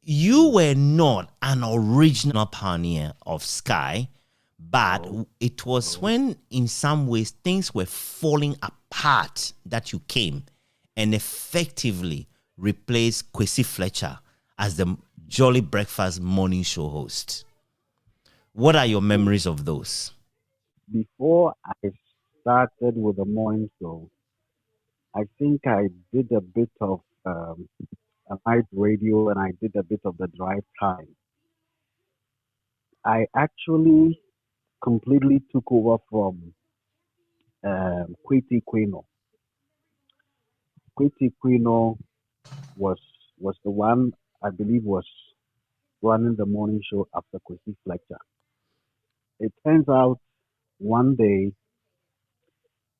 you were not an original pioneer of Skyy, but it was when, in some ways, things were falling apart that you came and effectively replaced Kwesi Fletcher as the Jolly Breakfast morning show host. What are your memories of those? Before I started with the morning show, I think I did a bit of a night radio and I did a bit of the drive time. I actually completely took over from Kweti Quino. Kweti Quino was the one I believe was running the morning show after Kwesi Fletcher. It turns out one day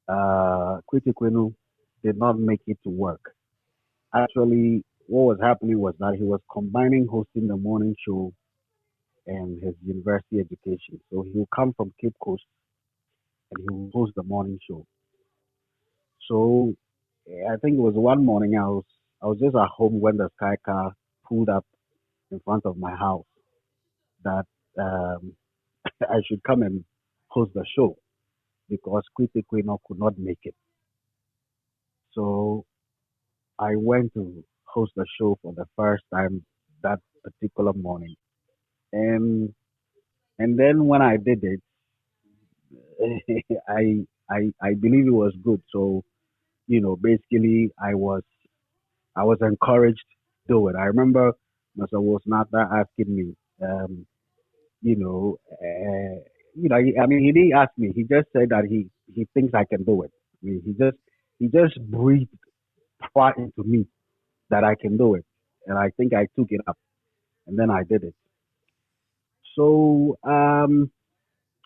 Kweti Quino did not make it to work. Actually, what was happening was that he was combining hosting the morning show and his university education. So he would come from Cape Coast and he would host the morning show. So I think it was one morning I was just at home when the Skyy car pulled up in front of my house that I should come and host the show because Kweti Quino could not make it. So I went to host the show for the first time that particular morning. And then when I did it, I believe it was good. So, basically I was encouraged to do it. I remember Mr. Wosnata asking me, I mean, he didn't ask me. He just said that he thinks I can do it. I mean, he just breathed far into me that I can do it, and I think I took it up, and then I did it. So, and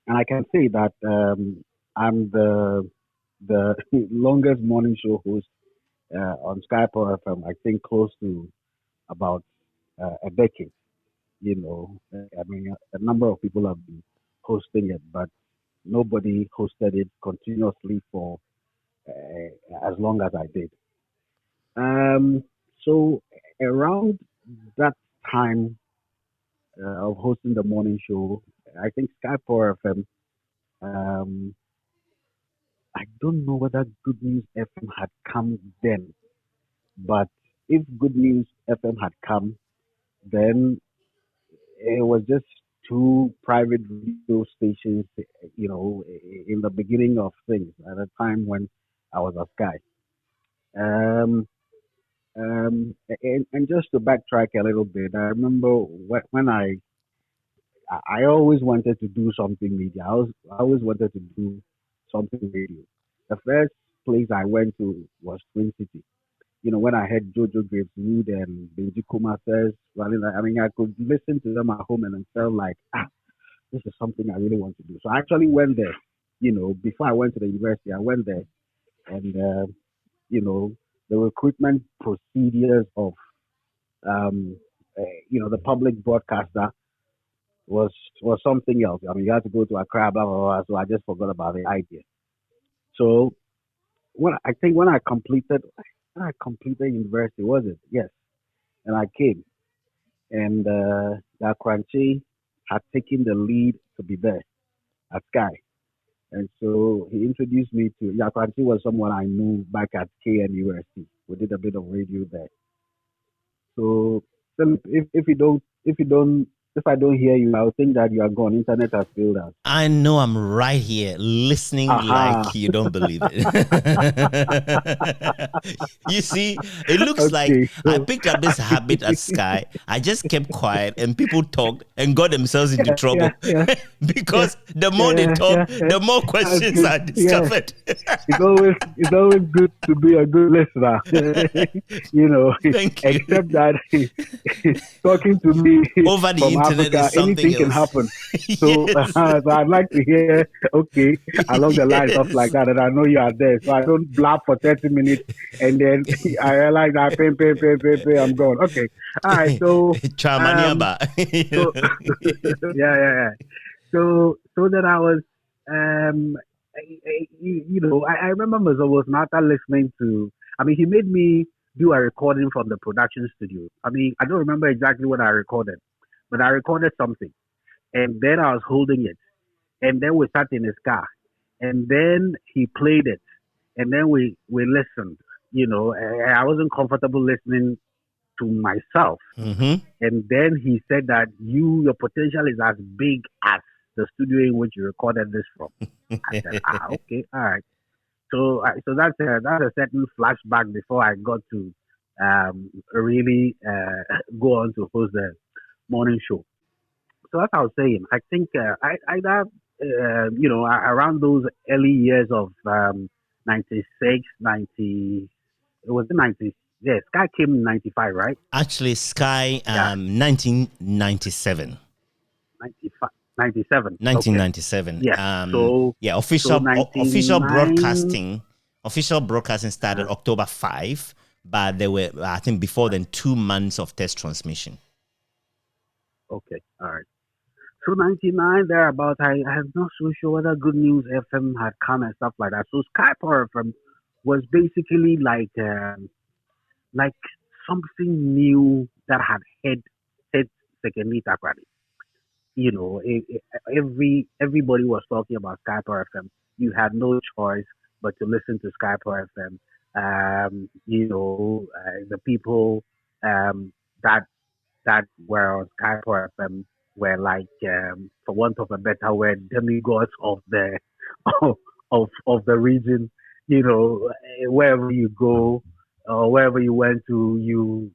I can say that I'm the longest morning show host on Skyy Power FM. I think close to about a decade. I mean, a number of people have been hosting it, but nobody hosted it continuously for as long as I did. So around that time of hosting the morning show, I think Skyy Power FM. I don't know whether Good News FM had come then, but if Good News FM had come, then it was just two private radio stations, in the beginning of things at a time when I was at Skyy. And just to backtrack a little bit, I remember when I always wanted to do something media. I always wanted to do something radio. The first place I went to was Twin City. When I heard Jojo Graveswood and Benji Kuma says, I mean, I could listen to them at home and felt like, this is something I really want to do. So I actually went there, before I went to the university, I went there and, the recruitment procedures of, the public broadcaster was something else. I mean, you had to go to Accra, blah, blah, blah. So I just forgot about the idea. So when I completed university, was it? Yes. And I came. And Yakranchi had taken the lead to be there at Skyy. And so he introduced me to Yakranchi was someone I knew back at KNUST. We did a bit of radio there. So if I don't hear you, I'll think that you are gone. Internet has failed us. I know I'm right here listening like you don't believe it. You see, it looks like I picked up this habit at Skyy. I just kept quiet and people talked and got themselves into trouble because the more they talk, the more questions are discovered. It's always good to be a good listener. Thank you. Except that talking to me over the internet Africa, is something anything can happen. So, so I'd like to hear, along the line, stuff like that, and I know you are there. So I don't blab for 30 minutes, and then I realize I pay, I'm gone. Okay. All right. So, yeah. So that I was, I remember Mr. Wosnata listening to, I mean, he made me do a recording from the production studio. I mean, I don't remember exactly what I recorded, but I recorded something, and then I was holding it, and then we sat in his car, and then he played it, and then we listened. And I wasn't comfortable listening to myself. Mm-hmm. And then he said that your potential is as big as the studio in which you recorded this from. I said, okay, all right. So that's a certain flashback before I got to really go on to host the morning show. So as I was saying, I think around those early years of 96, 90, it was the 90s. Yeah, Sky came in 95, right? Actually, Skyy, Yeah, 1997. 95, 97. Okay. 1997. Yeah. So Yeah, so official broadcasting started uh, October 5, but there were, I think, before then 2 months of test transmission. okay, all right. So 99 thereabout, I'm not so sure whether Good News FM had come and stuff like that. So Skyy Power FM was basically like something new that had hit second Takrady. Everybody was talking about Skyy Power FM. You had no choice but to listen to Skyy Power FM. The people um, that that were on Skyy Power FM were like, for want of a better word, demigods of the of the region. Wherever you go or wherever you went to, you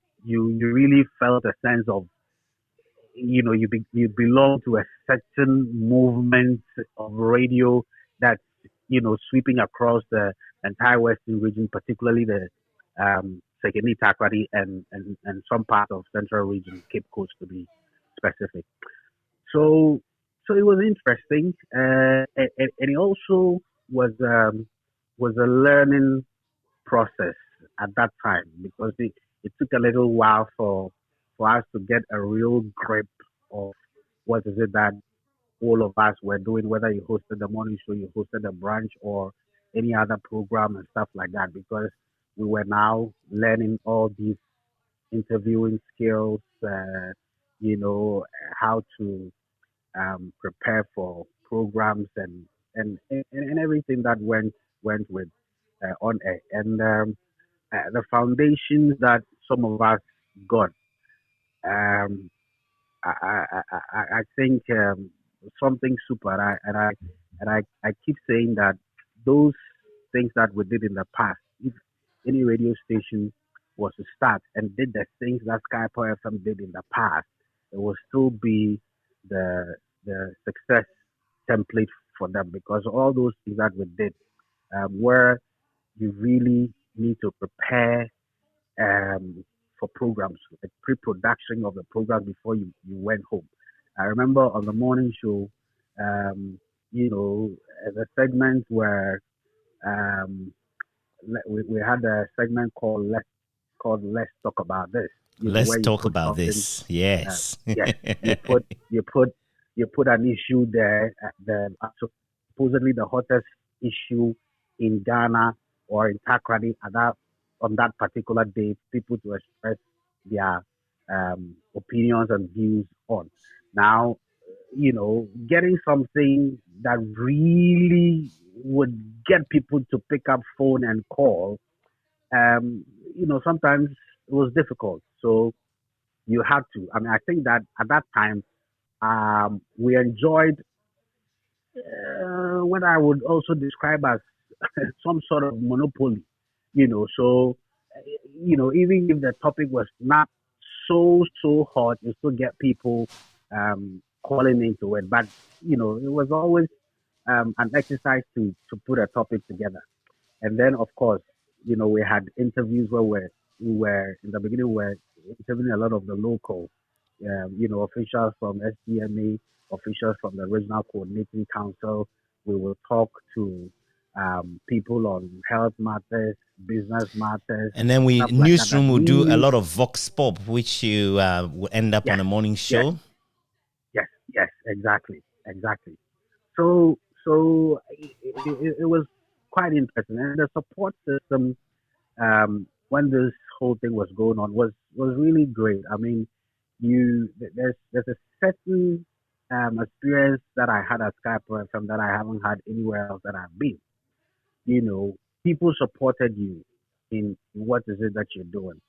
really felt a sense of, you belong to a certain movement of radio that's, sweeping across the entire western region, particularly the Sekeni Takrady and some part of central region, Cape Coast to be specific. So so it was interesting, and it also was a learning process at that time, because it took a little while for us to get a real grip of what is it that all of us were doing, whether you hosted the morning show, you hosted a branch, or any other program and stuff like that, because we were now learning all these interviewing skills, how to prepare for programs and everything that went with on air. And the foundations that some of us got, um, I think something super. I keep saying that those things that we did in the past, if any radio station was to start and did the things that Skyy Power FM did in the past, it will still be the success template for them, because all those things that we did, where you really need to prepare for programs, like pre-production of the program before you went home. I remember on the morning show, um, the segment where um, we had a segment called Let's Talk About This. Let's Where you talk put about something, this. Yes. yes, you put you put you put an issue there, supposedly the hottest issue in Ghana or in Takrady at that on that particular day, people to express their opinions and views on. Now, getting something that really would get people to pick up phone and call, sometimes it was difficult. So you had to. I mean, I think that at that time, we enjoyed what I would also describe as some sort of monopoly. So even if the topic was not so hot, you still get people calling into it. But it was always an exercise to put a topic together. And then, of course, we had interviews where we were in the beginning, we were interviewing a lot of the local, officials from SDMA, officials from the Regional Coordinating Council. We will talk to people on health matters, business matters, And then we stuff like that. That newsroom will do a really, lot of vox pop, which you will end up yes, on a morning yes, show. yes, exactly. So it was quite interesting, and the support system when this whole thing was going on was really great. I mean, there's a certain experience that I had at Skyy Power FM that I haven't had anywhere else that I've been. You know, people supported you in what is it that you're doing.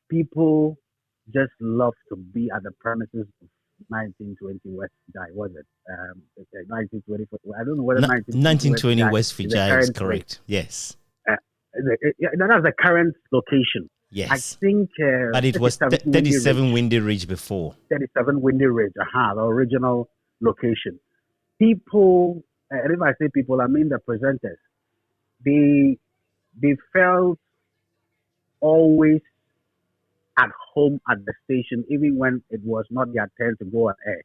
People just love to be at the premises of 1920 West Vijay, was it? 1920, I don't know whether 1920 West is the Vijay is current place. correct. Yes. That's the current location. Yes. I think. But it was 37 Windy Ridge before. 37 Windy Ridge, the original location. People, and if I say people, I mean the presenters. They felt always at home at the station, even when it was not their turn to go on air.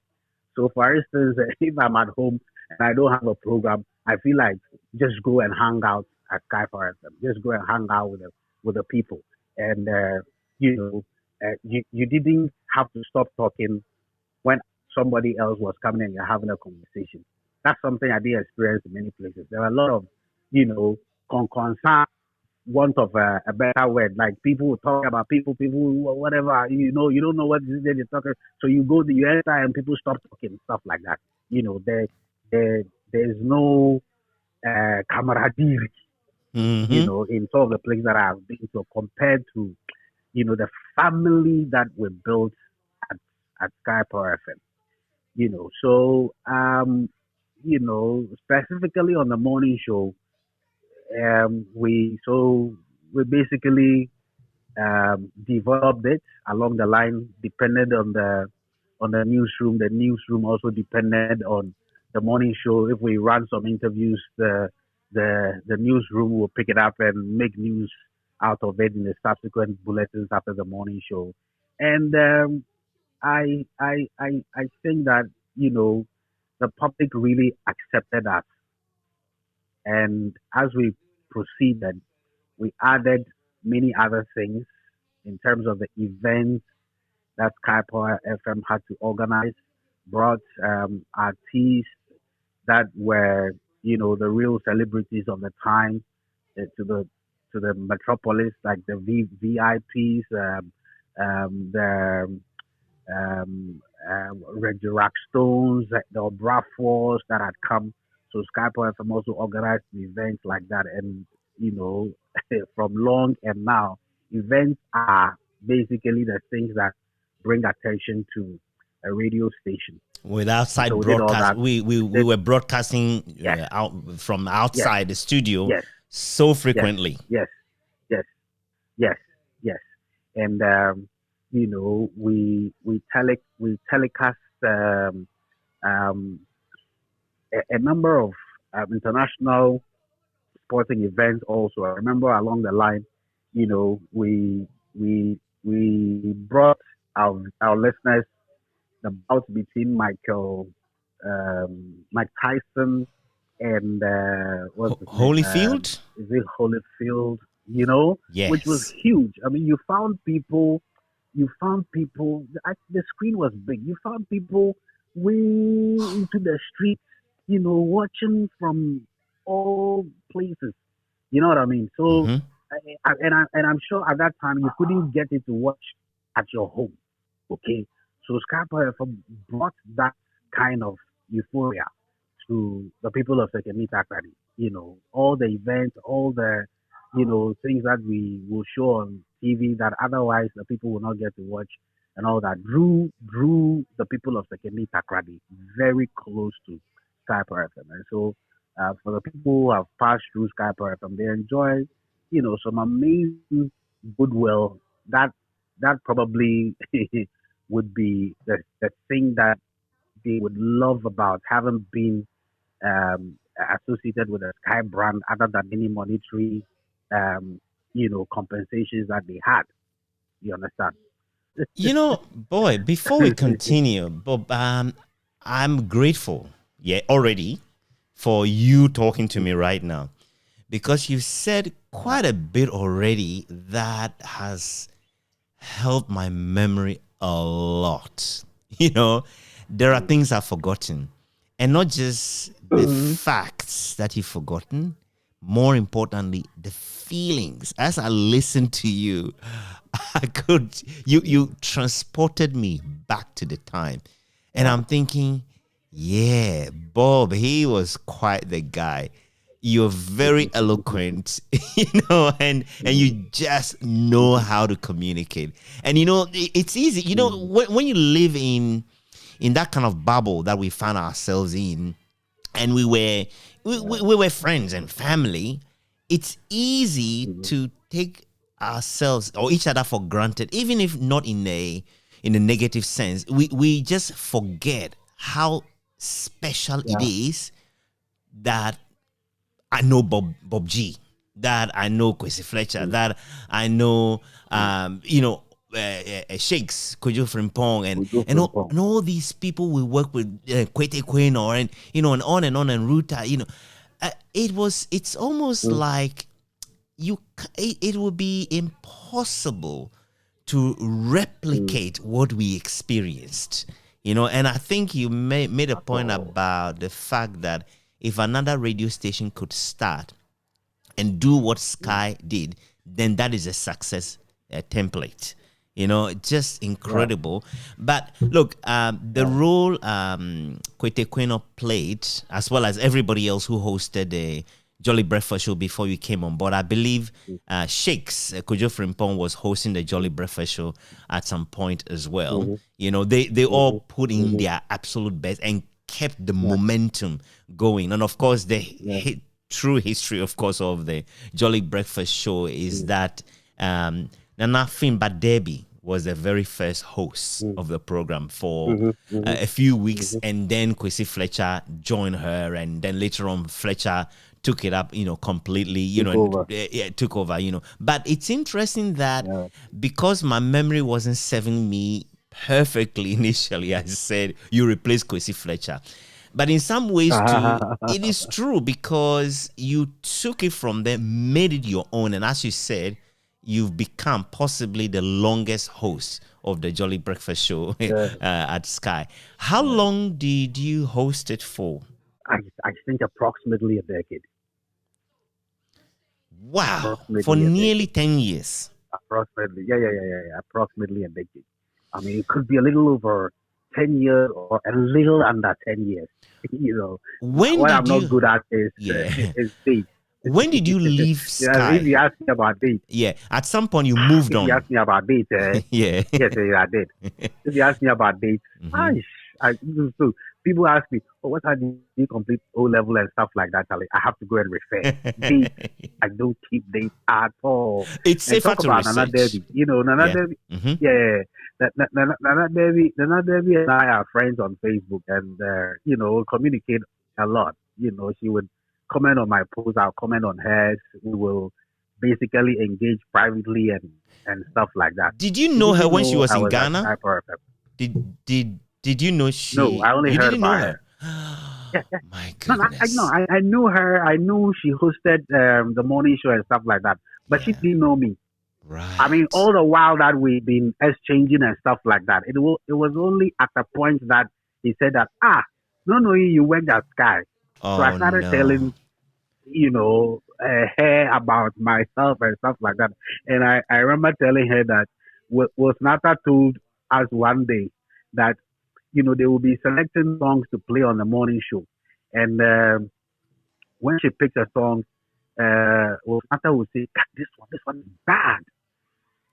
So, for instance, if I'm at home and I don't have a program, I feel like just go and hang out at Skyy Power FM. Just go and hang out with the people, and you didn't have to stop talking when somebody else was coming and you're having a conversation. That's something I did experience in many places. There are a lot of concern, want of a better word, like people talk about people, whatever, you don't know what they're talking. So you go, you enter and people stop talking, stuff like that. There's no camaraderie, in some of the places that I've been to compared to, the family that we built at Skyy Power FM. So, specifically on the morning show, we basically developed it along the line, depended on the newsroom. The newsroom also depended on the morning show. If we run some interviews, the newsroom will pick it up and make news out of it in the subsequent bulletins after the morning show. And I think that the public really accepted us. And as we proceeded, we added many other things in terms of the events that Skyy Power FM had to organize, brought artists that were, the real celebrities of the time to the metropolis, like the VIPs, the Reggie Rockstones, the Obrafours that had come. So Skyy Power FM also organized events like that. And, from long and now, events are basically the things that bring attention to a radio station. With outside broadcast, we were broadcasting out from outside the studio so frequently. Yes. And, we telecast a number of international sporting events also. I remember along the line, we brought our listeners the bout between Mike Tyson and Holyfield? Is it Holyfield? Yes. Which was huge. I mean, you found people. The screen was big. You found people way into the streets, watching from all places. You know what I mean? So, I'm sure at that time you couldn't get it to watch at your home. Okay, so Skyy Power FM brought that kind of euphoria to the people of Sekemita Kradi. All the events, all the things that we will show on TV that otherwise the people will not get to watch, and all that drew the people of Sekemita Kradi very close to Skyy Power FM. And so for the people who have passed through Skyy Power FM, they enjoy, some amazing goodwill that probably would be the thing that they would love about having been associated with a Skyy brand, other than any monetary, compensations that they had. You understand? Boy, before we continue, Bob, I'm grateful, already for you talking to me right now, because you've said quite a bit already that has helped my memory a lot. There are things I've forgotten, and not just the facts that you've forgotten, more importantly, the feelings. As I listened to you, you transported me back to the time. And I'm thinking, yeah, Bob, he was quite the guy. You're very eloquent, and you just know how to communicate. And it's easy. When you live in that kind of bubble that we found ourselves in, and we were friends and family, it's easy to take ourselves or each other for granted, even if not in a negative sense. We just forget how special it is that I know Bob G, that I know Kwesi Fletcher, that I know Shakes, Kojo Frimpong, and all these people we work with, Kwete Kweno, and and on and Ruta. It's almost like it would be impossible to replicate what we experienced. And I think you made a point about the fact that if another radio station could start and do what Skyy did, then that is a success template. Just incredible. But look, the role Kwete Kweno played, as well as everybody else who hosted the Jolly Breakfast Show before you came on board, I believe Shakes, Kojo Frimpong, was hosting the Jolly Breakfast Show at some point as well. They all put in their absolute best and kept the momentum going. And of course, the true history, of course, of the Jolly Breakfast Show is that Nana Fimba Debbie was the very first host of the program for a few weeks, and then Kwesi Fletcher joined her, and then later on Fletcher took it up, completely, took over, But it's interesting that because my memory wasn't serving me perfectly initially, I said you replaced Kwesi Fletcher. But in some ways too, it is true, because you took it from them, made it your own, and as you said, you've become possibly the longest host of the Jolly Breakfast Show at Skyy. How long did you host it for? I think approximately a decade. Wow. For nearly 10 years. Approximately. Yeah. Approximately a decade. I mean, it could be a little over 10 years or a little under 10 years. What I'm not good at is dates. When did you leave Skyy? If you ask me about dates. Yeah, at some point you moved on. If you ask me about dates, yeah. Yes, I did. If you ask me about dates, so people ask me, what time do you complete O-level and stuff like that? I have to go and refer. Dates, I don't keep dates at all. It's safer to research. Nana Debbie. Nana Debbie. Nana Debbie and I are friends on Facebook, and communicate a lot. She would comment on my posts, I'll comment on hers. We will basically engage privately and stuff like that. Did you know her when she was in Ghana? Did you know she? No, I only heard about her. My goodness. I knew her. I knew she hosted the morning show and stuff like that, but she didn't know me. Right. I mean, all the while that we've been exchanging and stuff like that, it was only at the point that he said that, no, you went at Skyy. So I started telling, her about myself and stuff like that. And I remember telling her that was Nata told us one day that, they will be selecting songs to play on the morning show. And when she picked a song, Nata would say, this one is bad.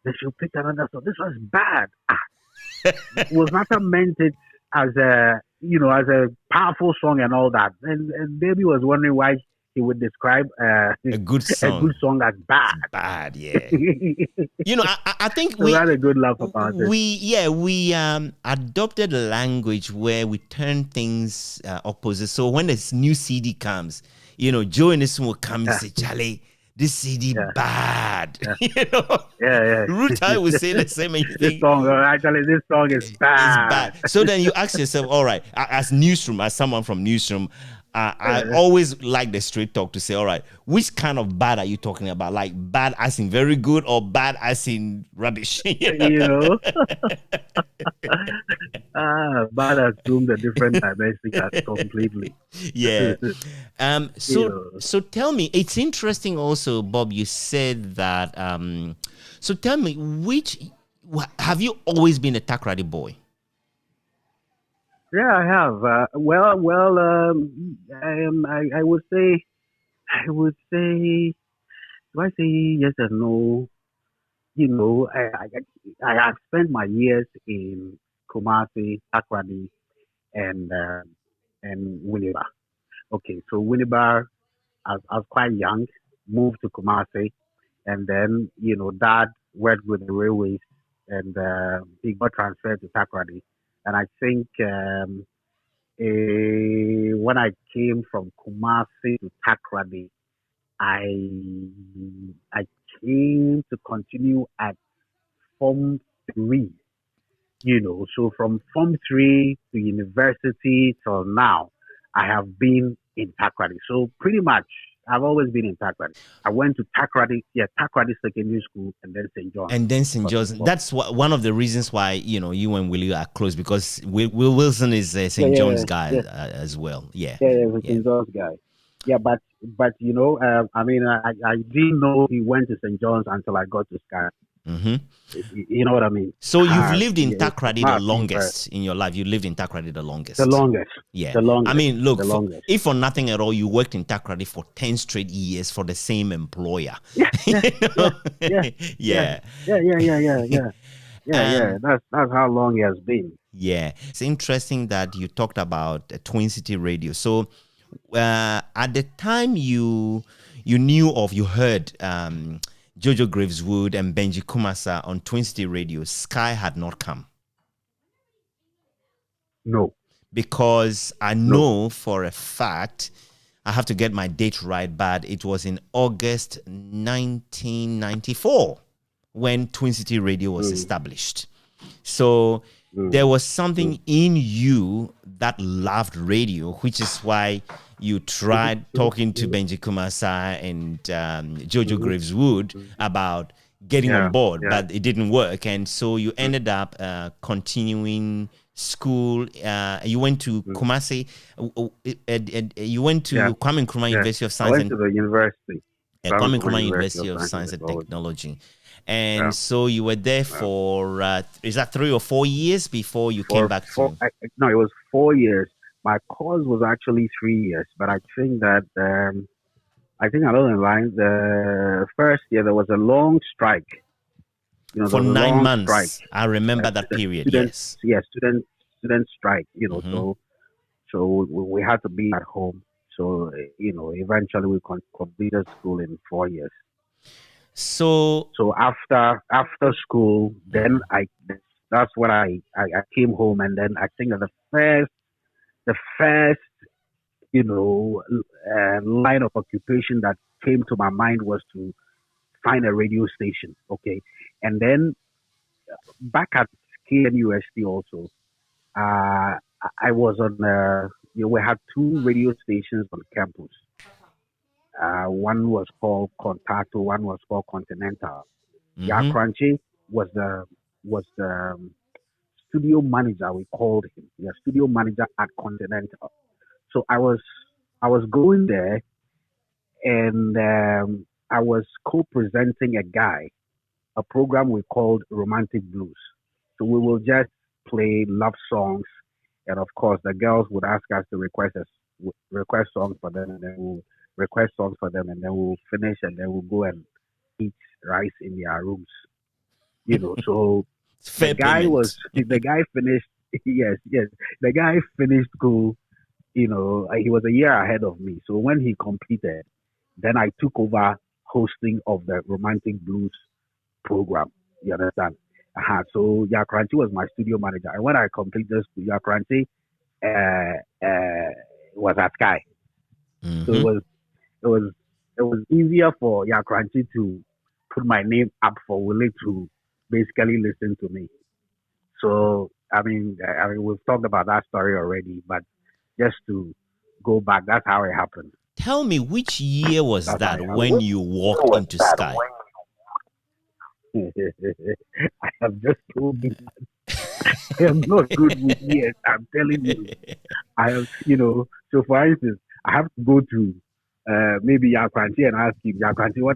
Then she'll pick another song. This one's bad. Nata meant it as a powerful song and all that. And Baby was wondering why he would describe a good song as bad. It's bad, yeah. I think we had a good laugh about it. We adopted a language where we turn things opposite. So when this new CD comes, Joe and this will come and say, Charlie, this CD bad. Ruta will say the same. This song is bad. It's bad. So then you ask yourself, all right, as someone from Newsroom, I always like the straight talk to say, all right, which kind of bad are you talking about? Like bad as in very good or bad as in rubbish? Bad assumed a different dimension completely. Yeah. You So know. so tell me, it's interesting also, Bob, you said that so tell me, have you always been a Takrady boy? Yeah, I have. I would say, do I say yes and no? You know, I have spent my years in Kumasi, Takrady, and Winneba. Okay, so Winneba, I was quite young, moved to Kumasi, and then Dad worked with the railways, and he got transferred to Takrady, and I think when I came from Kumasi to Takrady, I I came to continue at Form 3. So from Form 3 to university till now, I have been in Takrady. So pretty much, I've always been in Takrady. I went to Takrady Secondary School and then St. John's. And then St. John's. That's one of the reasons why you and Willie are close, because Will Wilson is a St. John's guy as well. Yeah, St. John's guy. Yeah, but I didn't know he went to St. John's until I got to Skyy. Mm-hmm. You know what I mean? So you've lived in Takrady the longest in your life. You lived in Takrady the longest. The longest. Yeah. The longest. I mean, look, if for nothing at all, you worked in Takrady for 10 straight years for the same employer. Yeah. Yeah. That's how long it has been. Yeah. It's interesting that you talked about Twin City Radio. So at the time you heard Jojo Graveswood and Benji Kumasa on Twin City Radio, Skyy had not come. No. Because I know for a fact, I have to get my date right, but it was in August 1994 when Twin City Radio was established. So there was something in you that loved radio, which is why you tried talking to Benji Kumasa and Jojo Graveswood about getting on board, but it didn't work. And so you ended up continuing school. You went to Kumasi. You went to Kwame Nkrumah University of Science. I went to the university. Kwame Nkrumah University of Science and Technology. And so you were there for, is that 3 or 4 years before you came back to? No, it was 4 years. My course was actually 3 years, but I think that, along the line, the first year there was a long strike. For 9 months. Strike. I remember that period, yes. Yeah, student strike, so we had to be at home. So, eventually we completed school in 4 years. So after school, then that's when I came home, and then I think that the first line of occupation that came to my mind was to find a radio station. Okay, and then back at KNUST also, I was on we had 2 radio stations on campus. One was called Contato, one was called Continental. Yakranchi was the studio manager, we called him. Yeah, studio manager at Continental. So I was going there, and I was co-presenting a program we called Romantic Blues. So we will just play love songs, and of course the girls would ask us to request songs for them, and then we'll request songs for them, and then we'll finish, and then we'll go and eat rice in their rooms. So the guy finished. Yes. The guy finished school. He was a year ahead of me. So when he completed, then I took over hosting of the Romantic Blues program. You understand? So Yakranti was my studio manager, and when I completed school, Yakranti was at Skyy. So it was easier for Yakranti to put my name up for Willie to basically listen to me. So I mean we've talked about that story already, but just to go back. That's how it happened. Tell me, which year was That's how that it when happened. you walked into Skyy? I have just told you I am not good with years. I'm telling you. I have, so for instance, I have to go to maybe Yakwanti and ask him, Yakwanti, what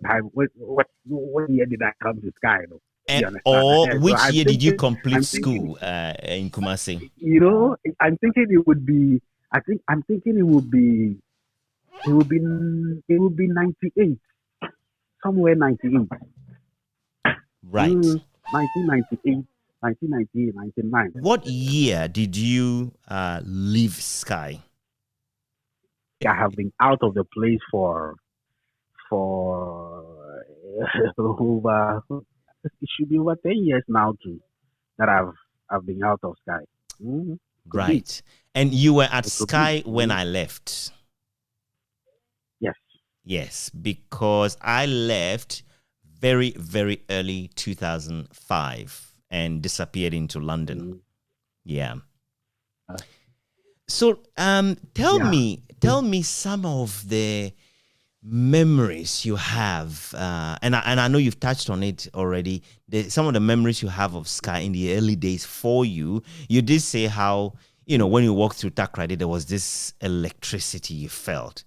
year did I come to Skyy? You understand? Or So which year did you complete I'm thinking, school in Kumasi? I'm thinking it would be, I'm thinking it would be 98, somewhere 98. Right. 1998, 1998, 99. What year did you leave Skyy? I have been out of the place for over, it should be over 10 years now too that I've been out of Skyy. Mm-hmm. Right. And you were at It could Skyy be. when I left. Yes. Yes, because I left very, very early 2005 and disappeared into London. Mm-hmm. Yeah. So tell me some of the memories you have, and I know you've touched on it already. Some of the memories you have of Skyy in the early days for you. You did say how, when you walked through Takrady, there was this electricity you felt.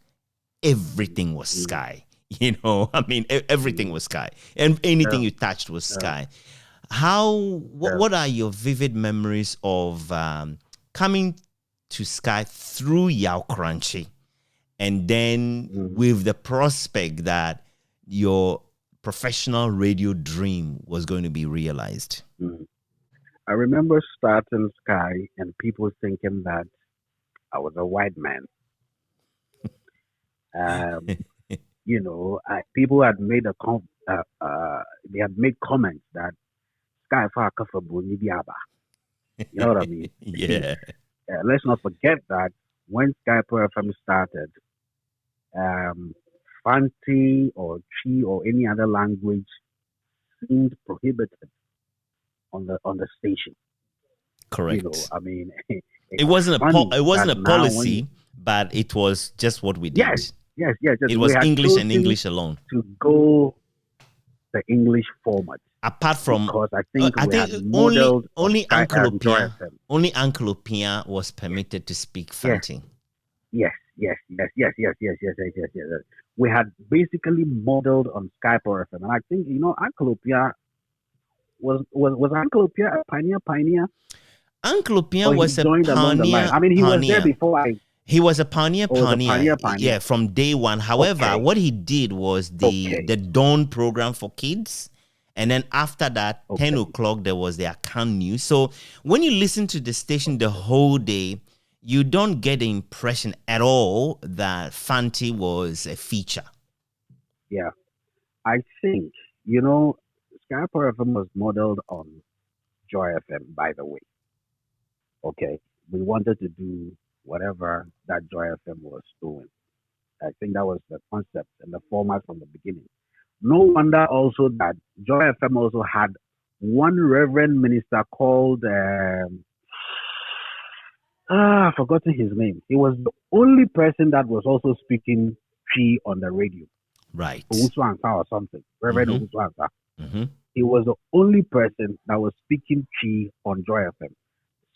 Everything was Skyy. Everything was Skyy, and anything you touched was Skyy. What are your vivid memories of coming to Skyy through Yao Crunchy, and then with the prospect that your professional radio dream was going to be realized? I remember starting Skyy and people thinking that I was a white man. People had made they had made comments that Skyy Power FM. You know what I mean? Yeah. Let's not forget that when Skyy Power FM started, Fanti or Chi or any other language seemed prohibited on the station. Correct. It wasn't a policy, but it was just what we did. Yes. It was English and English alone. To go the English format. Apart from, because I think only Uncle Opia was permitted to speak Fanti. Yes. We had basically modeled on Skyy Power FM, and I think Uncle Opia was Uncle Opia a pioneer. Uncle Opia was a pioneer. He was there before He was a pioneer. Pioneer. Yeah, from day one. However, what he did was the Dawn program for kids. And then after that, 10 o'clock, there was the account news. So when you listen to the station the whole day, you don't get the impression at all that Fanti was a feature. Yeah. I think, Skyy Power FM was modeled on Joy FM, by the way. Okay. We wanted to do whatever that Joy FM was doing. I think that was the concept and the format from the beginning. No wonder also that Joy FM also had one reverend minister called, I've forgotten his name. He was the only person that was also speaking Chi on the radio. Right. Owusu-Ansah or something. Reverend Owusu-Ansah. Mm-hmm. He was the only person that was speaking Chi on Joy FM.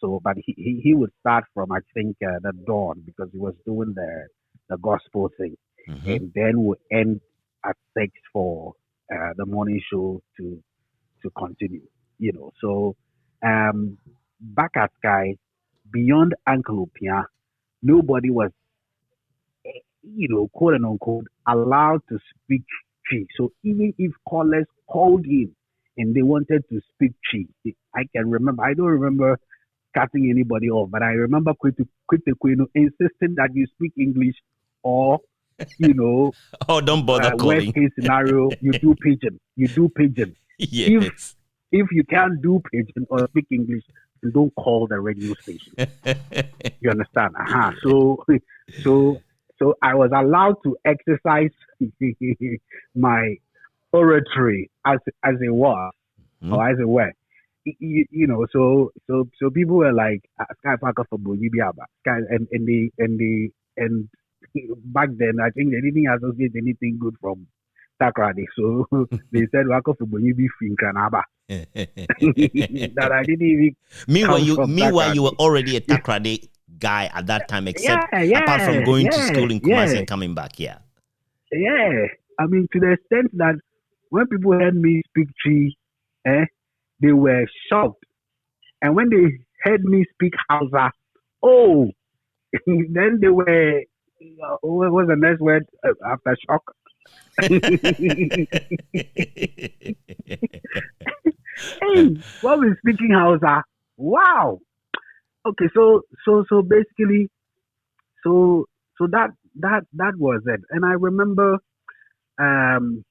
So, but he would start from, I think, the dawn, because he was doing the gospel thing. Mm-hmm. And then would end at 6 for the morning show to continue, So back at Skyy, beyond Uncle Opia, nobody was, quote and unquote, allowed to speak Chi. So even if callers called in and they wanted to speak Chi, I don't remember cutting anybody off, but I remember Kwete insisting that you speak English or oh, don't bother calling. Worst case scenario, you do pidgin. Yes. If you can't do pidgin or speak English, you don't call the radio station. You understand? So I was allowed to exercise my oratory as it was, or as it were. So people were like, Skyy Power FM, Skyy, and And back then, I think they didn't associate anything good from Takrady. So they said, Wako Fuboyibi Finkanaba. That I didn't even Meanwhile, you were already a Takrady guy at that time, except apart from going to school in Kumasi and coming back. Yeah. Yeah. I mean, to the extent that when people heard me speak Chi, they were shocked. And when they heard me speak Hausa, then they were, what was the next word after shock? Hey, what we speaking Hausa? Wow. Okay, so basically, so that was it. And I remember, J.M.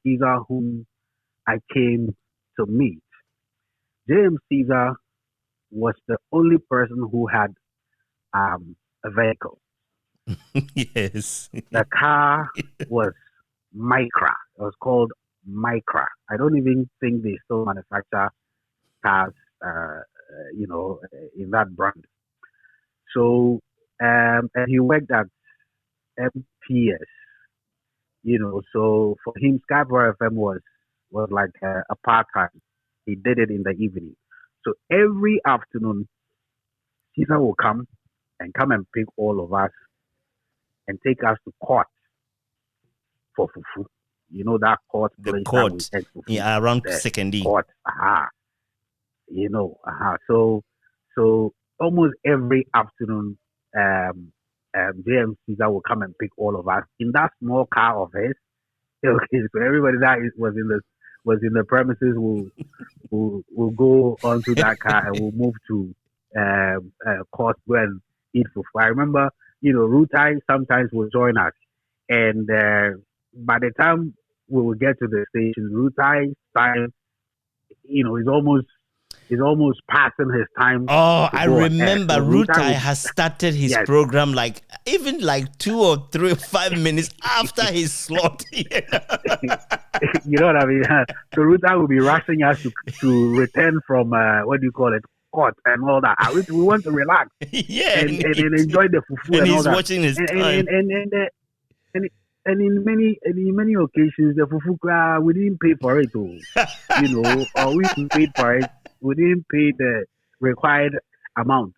Caesar, whom I came to meet. J.M. Caesar was the only person who had a vehicle. Yes. The car was Micra. It was called Micra. I don't even think they still manufacture cars, in that brand. So, and he worked at MPS. So for him, Skyy Power FM was like a part time. He did it in the evening. So every afternoon, Caesar will come and pick all of us and take us to court for fufu. You know that court The place court, that we ate fufu. yeah, around The Second D. court. So almost every afternoon, JM Caesar will come and pick all of us in that small car of his. Okay, so everybody that was in the premises will go onto that car and will move to court and eat fufu. I remember, Rutai sometimes will join us, and by the time we will get to the station, Rutai's time, is almost passing his time. Oh, I remember So Rutai has started his program even 2 or 3 or 5 minutes after his slot. You know what I mean? So Rutai will be rushing us to return from court and all that. We want to relax, and enjoy the fufu and he's all that. Watching his time. And in many occasions, the fufu we didn't pay for it, or we paid for it. We didn't pay the required amount.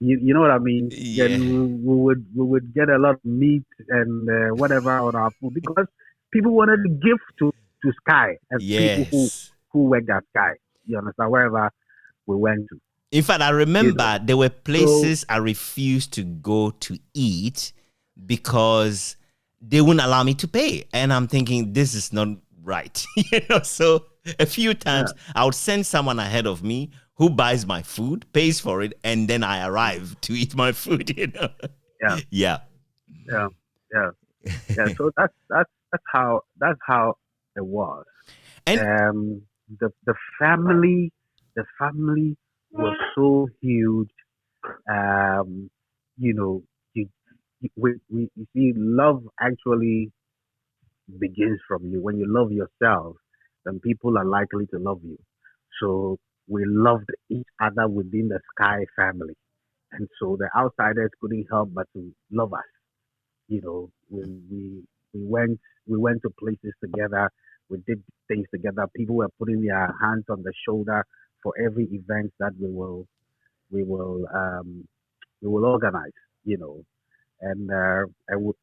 You know what I mean? Yeah. Then we would get a lot of meat and whatever on our food because people wanted to give to Skyy and people who worked at Skyy. You understand? Wherever we went to. In fact, I remember there were places I refused to go to eat because they wouldn't allow me to pay. And I'm thinking, this is not right. So a few times I would send someone ahead of me who buys my food, pays for it, and then I arrive to eat my food, Yeah. So that's how it was. And the family was so huge. We see, love actually begins from you. When you love yourself, then people are likely to love you. So we loved each other within the Skyy family, and so the outsiders couldn't help but to love us. We went to places together. We did things together. People were putting their hands on the shoulder for every event that we will organize. And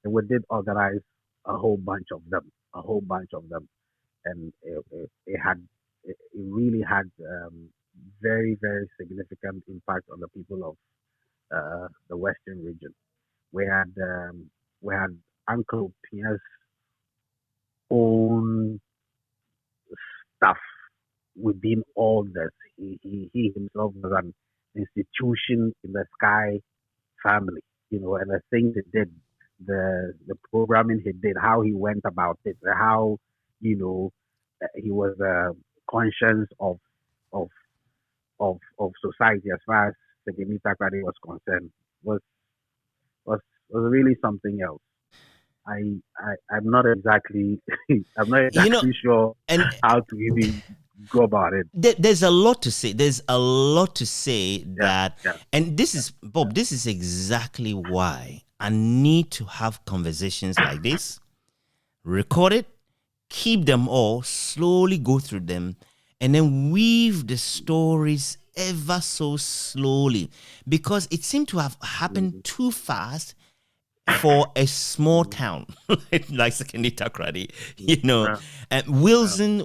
we did organize a whole bunch of them, and it really had very, very significant impact on the people of the Western region. We had Uncle Pia's own stuff within all this. He himself was an institution in the Skyy family, and the things he did, the programming he did, how he went about it, how he was conscious of society as far as Segemi Takrady was concerned was really something else. I'm not exactly sure how to even go about it. There's a lot to say. There's a lot to say that, yeah. and this is, Bob, this is exactly why I need to have conversations like this, record it, keep them all, slowly go through them, and then weave the stories ever so slowly, because it seemed to have happened too fast for a small town like Sekeni Takrady, And Wilson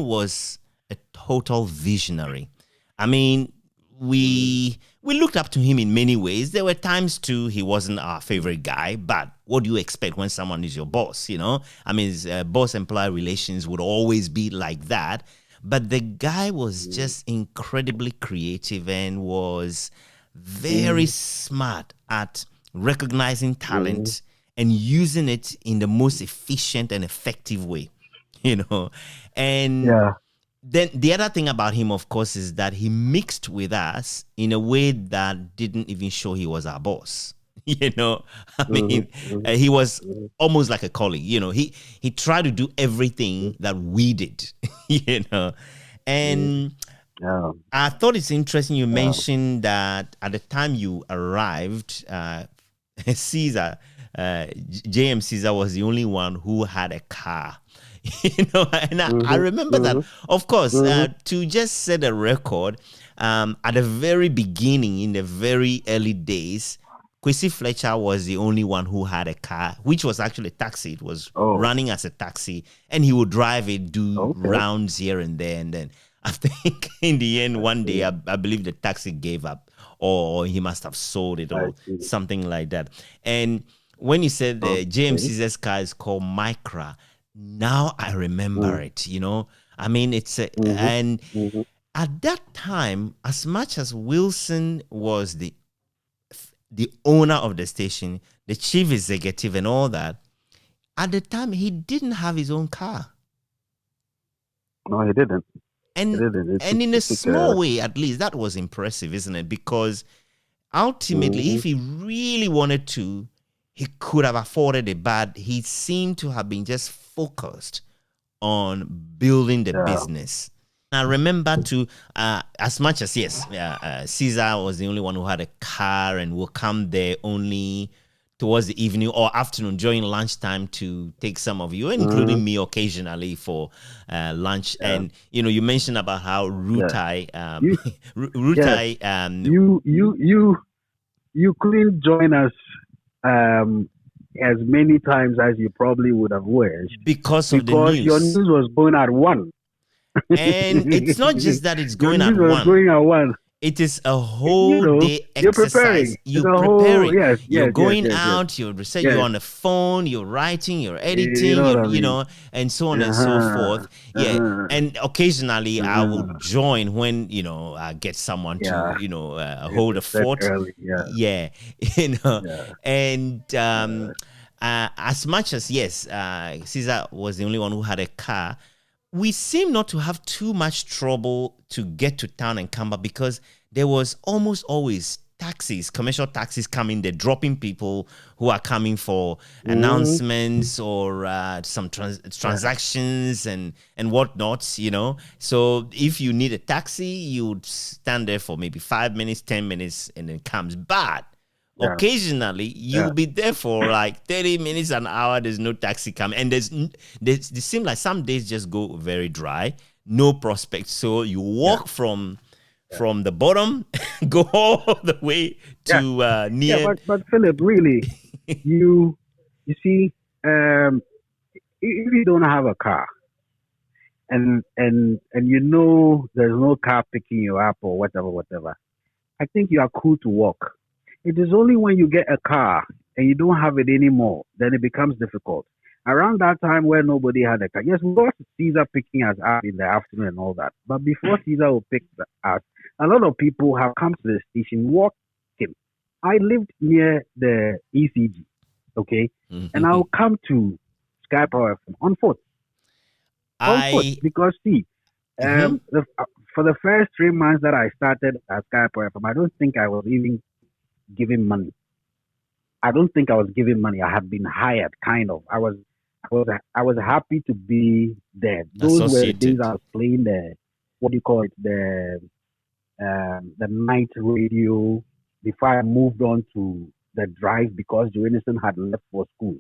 was a total visionary. I mean, we looked up to him in many ways. There were times too he wasn't our favorite guy, but what do you expect when someone is your boss? I mean, boss-employee relations would always be like that. But the guy was just incredibly creative and was very smart at recognizing talent and using it in the most efficient and effective way, And then the other thing about him, of course, is that he mixed with us in a way that didn't even show he was our boss. I mean, he was almost like a colleague. He tried to do everything that we did. And I thought it's interesting you mentioned that at the time you arrived, Caesar, JM Caesar was the only one who had a car. And I remember that, of course, to just set a record, at the very beginning, in the very early days, Kwesi Fletcher was the only one who had a car, which was actually a taxi. It was running as a taxi, and he would drive it, do rounds here and there. And then I think in the end, one day, I believe the taxi gave up, or he must have sold it or something like that. And when you said the JMC's car is called Micra, now I remember it, I mean, it's and at that time, as much as Wilson was the owner of the station, the chief executive and all that, at the time, he didn't have his own car. No, he didn't. And in a small way, at least, that was impressive, isn't it? Because ultimately, if he really wanted to, he could have afforded it, but he seemed to have been just focused on building the business. I remember too, as much as, Caesar was the only one who had a car and will come there only towards the evening or afternoon during lunchtime to take some of you, including me occasionally for lunch. And, you mentioned about how Rutai, you couldn't join us as many times as you probably would have wished. Because the news. Your news was going at 1. And it's not just that it's going at 1. It is a whole day exercise. You're preparing. You're going out. You're researching. You're on the phone. You're writing. You're editing. And so on and so forth. And occasionally I will join when I get someone to hold a fort. And as much as Caesar was the only one who had a car, we seem not to have too much trouble to get to town and come back because there was almost always taxis, commercial taxis coming. They're dropping people who are coming for announcements or some transactions and whatnot, So if you need a taxi, you would stand there for maybe 5 minutes, 10 minutes, and then comes. But occasionally, you'll be there for like 30 minutes, an hour. There's no taxi coming. And they seem like some days just go very dry, no prospect. So you walk from the bottom, go all the way to near. Yeah, but Philip, really, you see, if you don't have a car, and there's no car picking you up or whatever, I think you are cool to walk. It is only when you get a car and you don't have it anymore, then it becomes difficult. Around that time where nobody had a car, yes, we got Caesar picking us up in the afternoon and all that. But before Caesar will pick us, a lot of people have come to the station walking. I lived near the ECG, okay? And I'll come to Skyy Power FM on foot. Because see, for the first 3 months that I started at Skyy Power FM, I don't think I was even giving money. I had been hired, kind of. I was I was happy to be there. Those were the days I associated. was playing what do you call it, the night radio before I moved on to the drive because Joannison had left for school.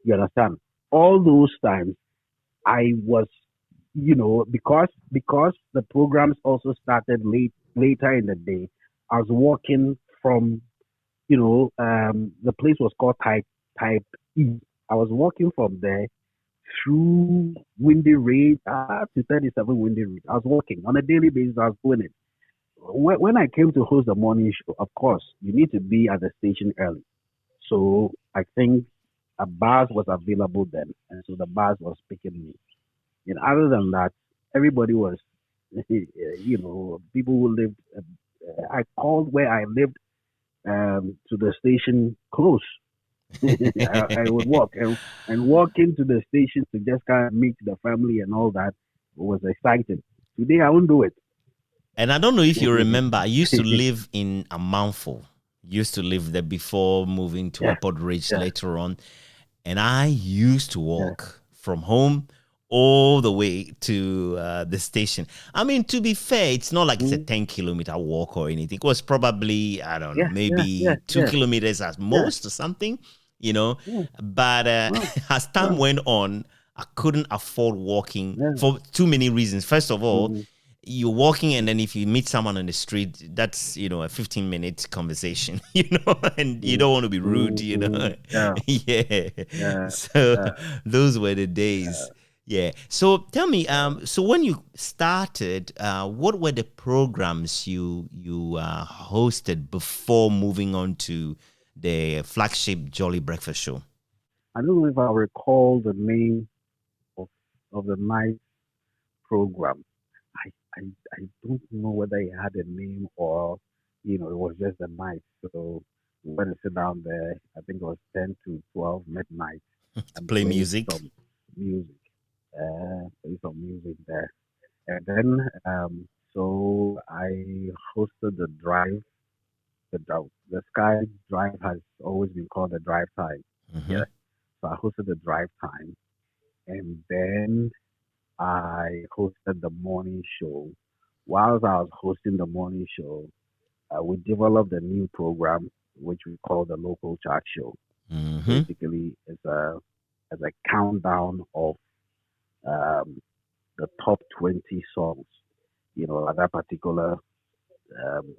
You understand? All those times I was, because the programs also started later in the day. I was walking from, the place was called Type E. I was walking from there through Windy Ridge to 37 Windy Ridge. I was walking on a daily basis. I was doing it. When I came to host the morning show, of course, you need to be at the station early. So I think a bus was available then, and so the bus was picking me. And other than that, everybody was, people who lived. I called where I lived to the station close. I would walk and walk into the station to just kind of meet the family and all that was exciting. Today I won't do it. And I don't know if you remember, I used to live in Amanfo. Used to live there before moving to Yeah, Airport Ridge yeah, later on. And I used to yeah. walk from home all the way to the station. I mean, to be fair, it's not like it's a Mm, 10-kilometer walk or anything. It was probably, I don't know, yeah, yeah, yeah, maybe two yeah, kilometers at yeah, most or something, you know. yeah. But Well, as time well, went on, I couldn't afford walking yeah. for too many reasons. First of all, Mm-hmm. you're walking, and then if you meet someone on the street, that's, a 15-minute conversation, and you don't want to be rude, Mm-hmm. Yeah, yeah. yeah, So yeah. those were the days. Yeah. So tell me, so when you started, what were the programs you hosted before moving on to the flagship Jolly Breakfast Show? I don't know if I recall the name of of the night program. I I I don't know whether it had a name or it was just a night. So we went to sit down there. I think it was 10 to 12 midnight To and play play music? some music. Play some music there. And then so I hosted the Sky Drive has always been called the drive time. Mm-hmm. Yeah. So I hosted the drive time and then I hosted the morning show. Whilst I was hosting the morning show, we developed a new program which we call the local chart show. Mm-hmm. Basically, it's a countdown of um, the top 20 songs, at that particular um,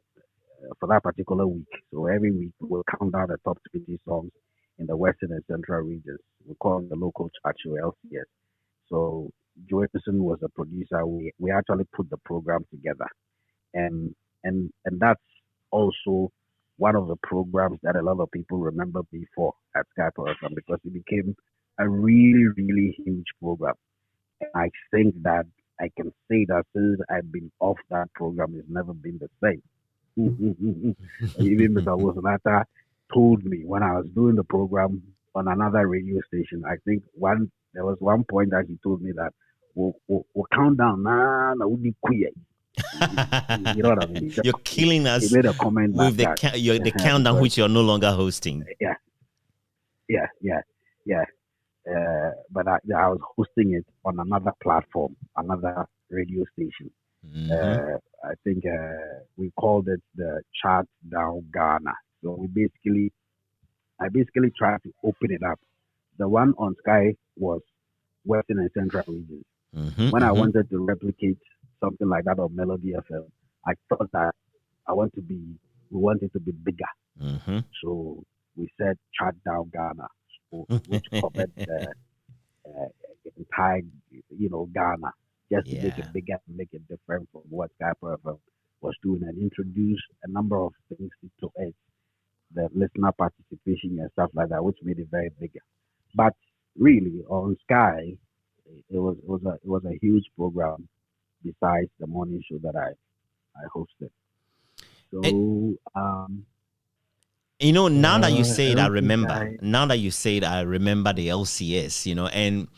for that particular week. So every week we'll count down the top 20 songs in the Western and Central regions. We call it the local chart show LCS. So Joe Edison was the producer. We actually put the program together, and and that's also one of the programs that a lot of people remember before at Skyy Power FM because it became a really really huge program. And I think that I can say that since I've been off that program, it's never been the same. Even Mr. Wilsonata told me when I was doing the program on another radio station. I think there was one point that he told me that we'll count down. Nah, we'll be queer. You know what I mean? You're killing He us made a comment like with that the countdown because which you're no longer hosting. yeah, yeah, yeah, yeah. But I was hosting it on another platform, another radio station. Mm-hmm. I think we called it the Chart Down Ghana. So I basically tried to open it up. The one on Sky was Western and Central regions. Mm-hmm. When I Mm-hmm. wanted to replicate something like that on Melody FM, I thought that we want it to be bigger. Mm-hmm. So we said Chart Down Ghana, which covered the uh, entire, Ghana, just to make Yeah. it bigger, make it different from what Skyy FM was doing, and introduce a number of things into it, the listener participation and stuff like that, which made it very bigger. But really, on Sky, it was a huge program besides the morning show that I hosted. And, So now that you I say it, I don't think remember. I Now that you say it, I remember the LCS, and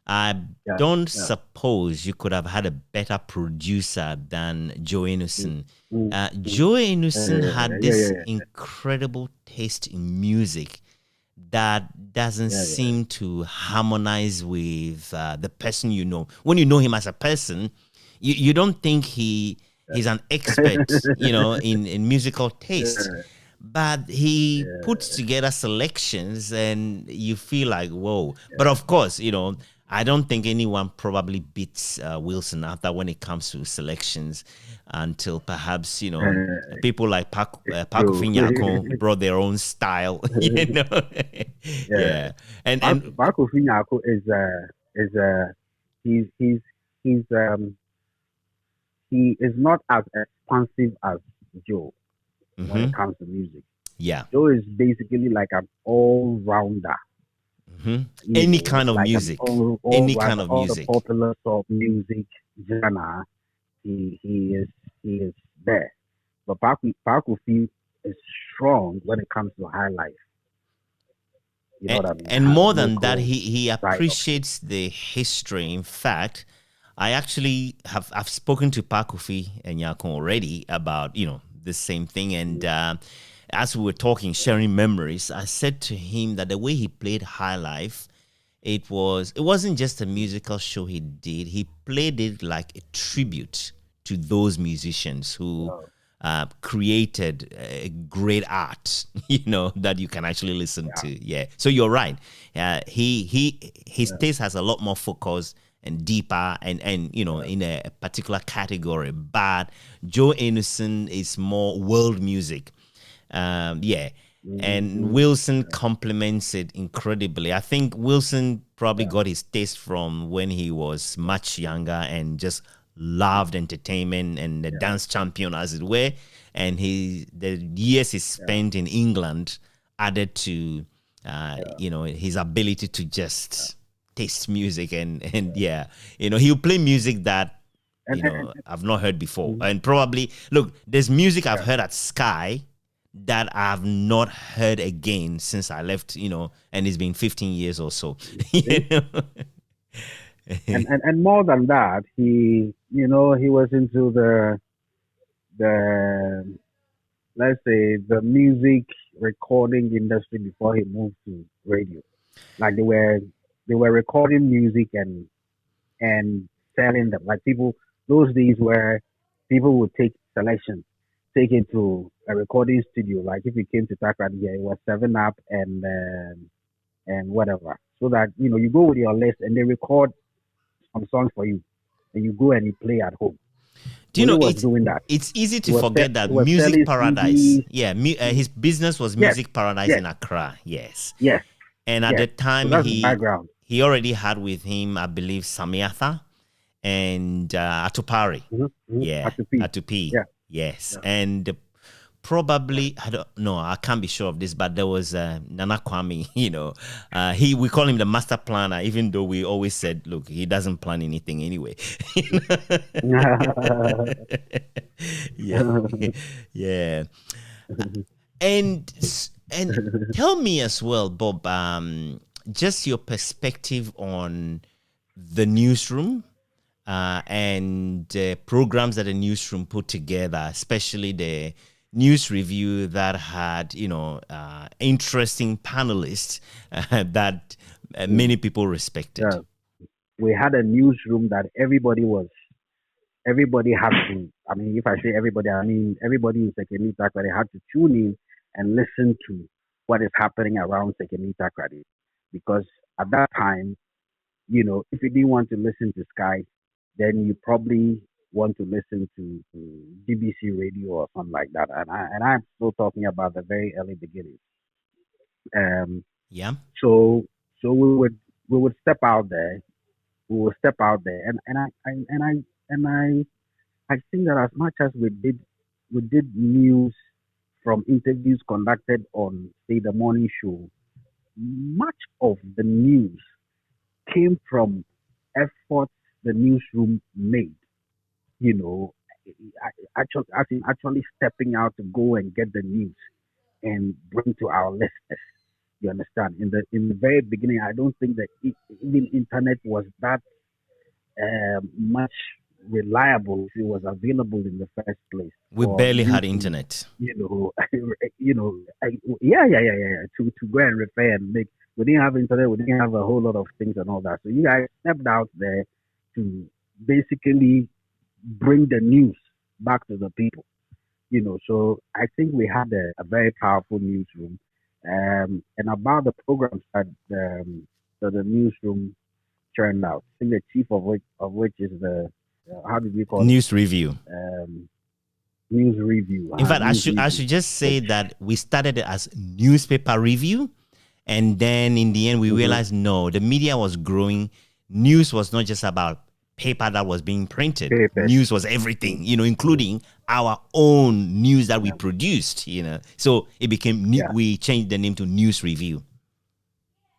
I yeah don't yeah suppose you could have had a better producer than Joe mm, Innocent. mm, mm, Joe Innocent had yeah this yeah incredible taste in music that doesn't seem to harmonize with the person you know. When you know him as a person, you don't think he's an expert, in musical taste. But he puts together selections and you feel like, whoa. But of course, I don't think anyone probably beats Wilson after when it comes to selections until perhaps, people like Phillip Nyakpo brought their own style, Yeah. And Phillip Nyakpo he is not as expansive as Joe when it comes to music. Yeah. Joe is basically like an all-rounder. Any kind of music. Any kind of music. All the popular sort of music genre, he is there. But Phillip is strong when it comes to high life. You know what I mean? And more than that, he appreciates the history. In fact, I actually I've spoken to Phillip Nyakpo already about, the same thing. And as we were talking, sharing memories, I said to him that the way he played high life, it wasn't just a musical show he did. He played it like a tribute to those musicians who created a great art, that you can actually listen to. Yeah. So you're right. His taste has a lot more focus and deeper and in a particular category. But Joe Innocent is more world music. And Wilson complements it incredibly. I think Wilson probably got his taste from when he was much younger and just loved entertainment and the dance champion, as it were. And the years he spent in England added to his ability to just taste music and he'll play music that I've not heard before. And probably look, there's music I've heard at Skyy that I've not heard again since I left, and it's been 15 years or so. And more than that, he was into the let's say the music recording industry before he moved to radio. Like they were recording music and selling them. Like those days where people would take selections, take it to a recording studio. Like if you came to Takrady, it was 7up and whatever. So that you go with your list and they record some songs for you, and you go and you play at home. Do you know doing that? It's easy to forget that Music Paradise. CDs. His business was Music Paradise in Accra. Yes. Yes. And at the time, so he already had with him, I believe, Samiatha and Atupari. Yeah, Atupi. Yeah. Yes, and probably I can't be sure of this, but there was Nana Kwame. We call him the master planner, even though we always said, look, he doesn't plan anything anyway. Yeah. And tell me as well, Bob, just your perspective on the newsroom and programs that the newsroom put together, especially the news review that had, interesting panelists that many people respected. Yeah. We had a newsroom that everybody had to, I mean, if I say everybody, I mean everybody in Sekeni Takrady had to tune in and listen to what is happening around Sekeni Takrady. Because at that time, if you didn't want to listen to Skyy, then you probably want to listen to BBC radio or something like that. And I'm still talking about the very early beginnings. So we would step out there. And I think that as much as we did news from interviews conducted on, say, the morning show, much of the news came from efforts the newsroom made. Actually stepping out to go and get the news and bring to our listeners. You understand? In the very beginning, I don't think that even internet was that much reliable if it was available in the first place. We for barely you had to, internet. to go and repair and make. We didn't have internet. We didn't have a whole lot of things and all that. So you guys stepped out there to basically bring the news back to the people. So I think we had a very powerful newsroom. And about the programs that the newsroom churned out, I think the chief of which is the how did we call News review. News review. In fact, news I should just say that we started it as newspaper review, and then in the end we realized no, the media was growing. News was not just about paper that was being printed. News was everything, including our own news that we produced. So it became we changed the name to News Review.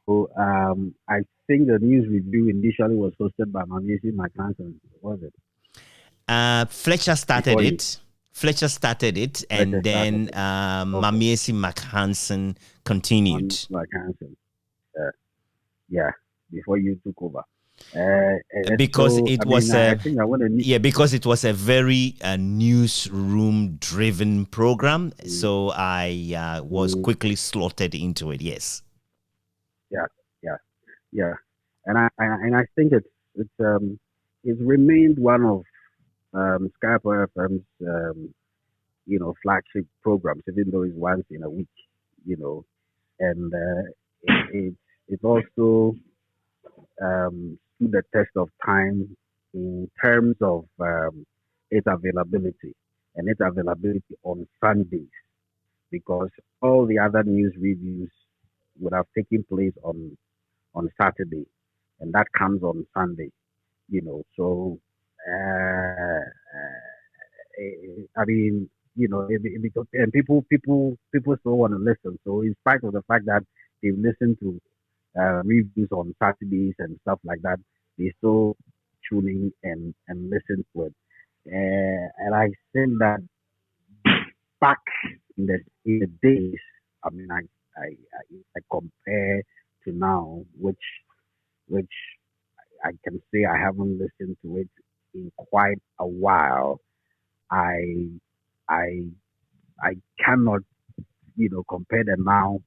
So I think the News Review initially was hosted by Mamiesi McHanson. Was it? Fletcher started it. And then Mamiesi McHanson continued. McHanson. Before you took over. Because it was a very newsroom driven program, so I was quickly slotted into it. Yes. And I think it's remained one of Skyy Power FM's flagship programs, even though it's once in a week, and it also stood the test of time in terms of its availability on Sundays, because all the other news reviews would have taken place on Saturday, and that comes on Sunday. So and people still want to listen. So in spite of the fact that they've listened to reviews on Saturdays and stuff like that, they still tune in and listen to it. And I think that back in the days, I compare to now, which I can say I haven't listened to it in quite a while. I cannot, compare them now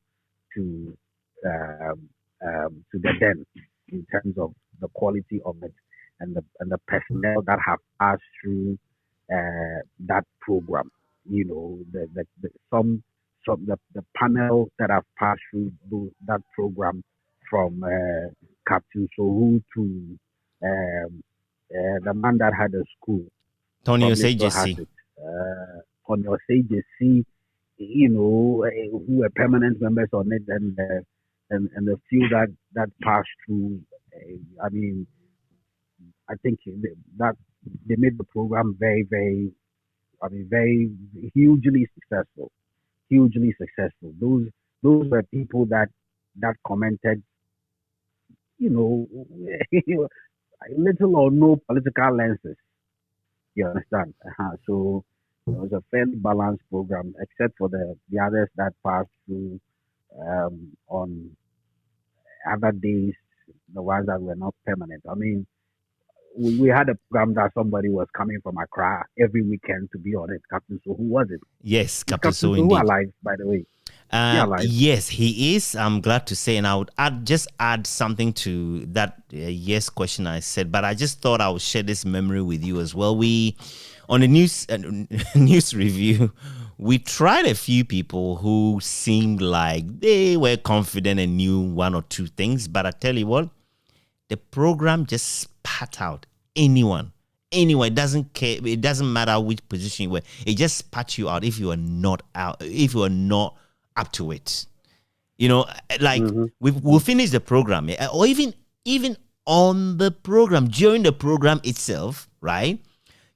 to the then, in terms of the quality of it and the personnel that have passed through that program. The panel that have passed through that program, from Captain Sohu to the man that had a school, Tony Osei-Jesse. Tony Osei-Jesse, who were permanent members on it, and the few that passed through. I think that they made the program very, very, very hugely successful. Those were people that commented, little or no political lenses. You understand? So it was a fairly balanced program, except for the others that passed through on other days, the ones that were not permanent. We had a program that somebody was coming from Accra every weekend to be on it. Captain So, who was it? Yes, Captain So, indeed. Alive, by the way. Yes, he is. I'm glad to say, and I would add something to that yes question I said, but I just thought I would share this memory with you as well. We, on the news review, we tried a few people who seemed like they were confident and knew one or two things, but I tell you what, the program just spat out anyone. Anyway, it doesn't care. It doesn't matter which position you were. It just spat you out if you are not up to it. We'll finish the program, or even on the program, during the program itself, right?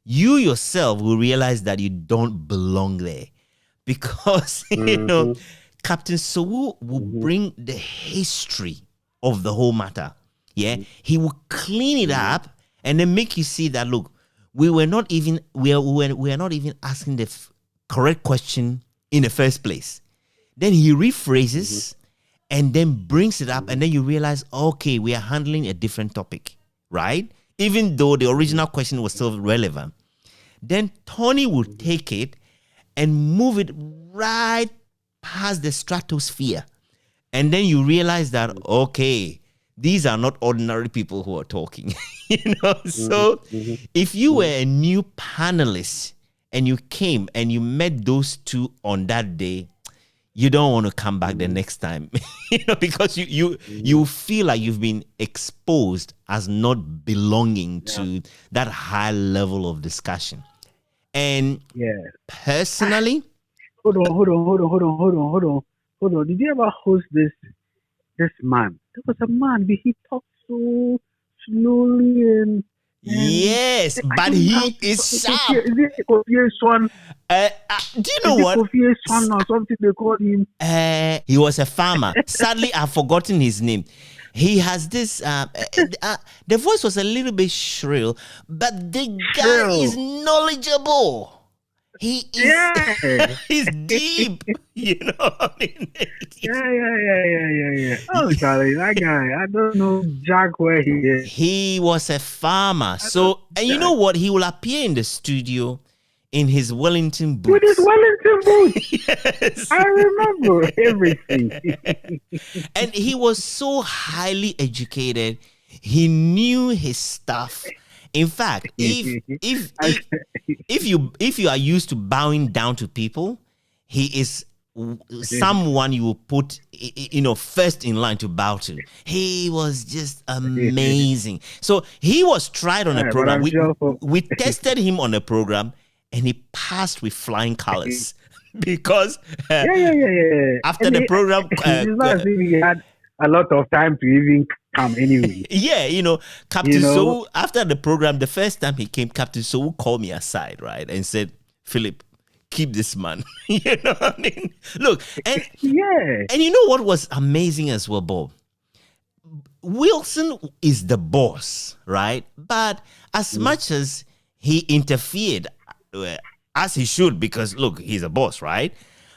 You yourself will realize that you don't belong there, because Captain Sowu will bring the history of the whole matter. Yeah, he will clean it up and then make you see that, look, we are not even asking the correct question in the first place. Then he rephrases and then brings it up, and then you realize, okay, we are handling a different topic, right? even though the original question was still relevant. Then Tony would take it and move it right past the stratosphere. And then you realize that, okay, these are not ordinary people who are talking. So if you were a new panelist and you came and you met those two on that day, you don't want to come back the next time, because you feel like you've been exposed as not belonging to that high level of discussion. And personally, hold on. Did you ever host this man? There was a man, but he talked so slowly and yes, but he is sharp. Is it Kofi Swan? Do you know what? Kofi Swan or something they called him? He was a farmer. Sadly, I've forgotten his name. He has this. The voice was a little bit shrill, but the guy is knowledgeable. He is. He's deep. You know what I mean? Yeah. Oh, Charlie, that guy. I don't know Jack where he is. He was a farmer. So, and you know what? He will appear in the studio in his Wellington boots. With his Wellington boots. Yes. I remember everything. And he was so highly educated. He knew his stuff. In fact, if you are used to bowing down to people, he is someone you will put first in line to bow to. He was just amazing. So he was tried on a program. We tested him on a program, and he passed with flying colors because after the program, he had a lot of time to even come anyway. Captain Sowu, after the program, the first time he came, Captain Sowu called me aside, right, and said, Philip, keep this man. You know what I mean? Look, and you know what was amazing as well, Bob? Wilson is the boss, right? But as much as he interfered, as he should, because look, he's a boss, right?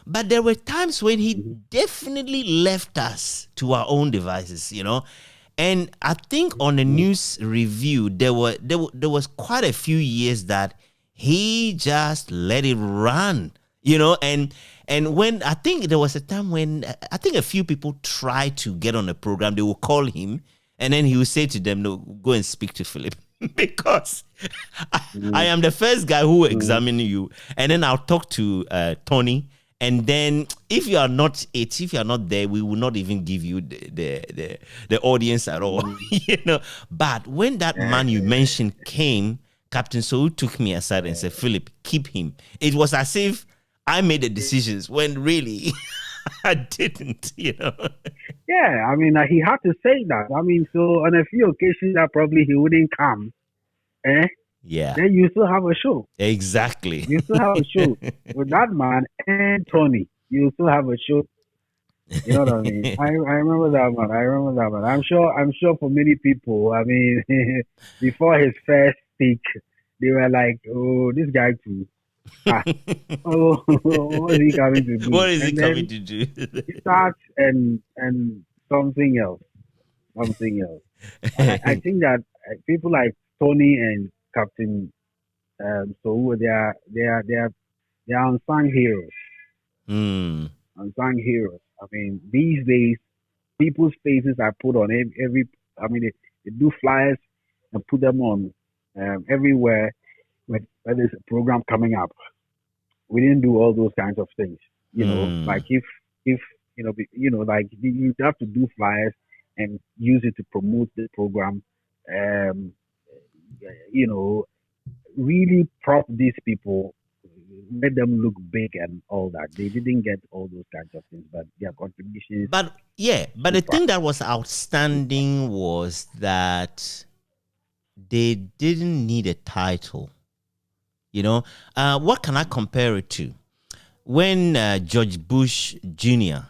But there were times when he definitely left us to our own devices, And I think on the news review, there was quite a few years that he just let it run, And when I think there was a time when I think a few people tried to get on the program, they will call him, and then he will say to them, "No, go and speak to Philip." Because I am the first guy who will examine you, and then I'll talk to Tony. And then if you are not there, we will not even give you the audience at all. But when that man you mentioned came, Captain Sowu took me aside and said, Philip, keep him. It was as if I made the decisions when really I didn't, Yeah, I mean, he had to say that. I mean, so on a few occasions that probably he wouldn't come. Yeah. Then you still have a show. Exactly. You still have a show with that man and Tony. You still have a show. You know what I mean? I remember that man. I'm sure for many people, I mean, before his first speech, they were like, "Oh, this guy too. What is he coming to do? What is he coming to do?" He starts and something else. I think that people like Tony and Captain Sowu, they are unsung heroes. Unsung heroes. I mean, these days, people's faces are put on every. I mean, they do flyers and put them on everywhere when there's a program coming up. We didn't do all those kinds of things. Like if like you have to do flyers and use it to promote the program. Really prop these people, let them look big and all that. They didn't get all those kinds of things, but their contributions. But the thing that was outstanding was that they didn't need a title. What can I compare it to? When George Bush Jr.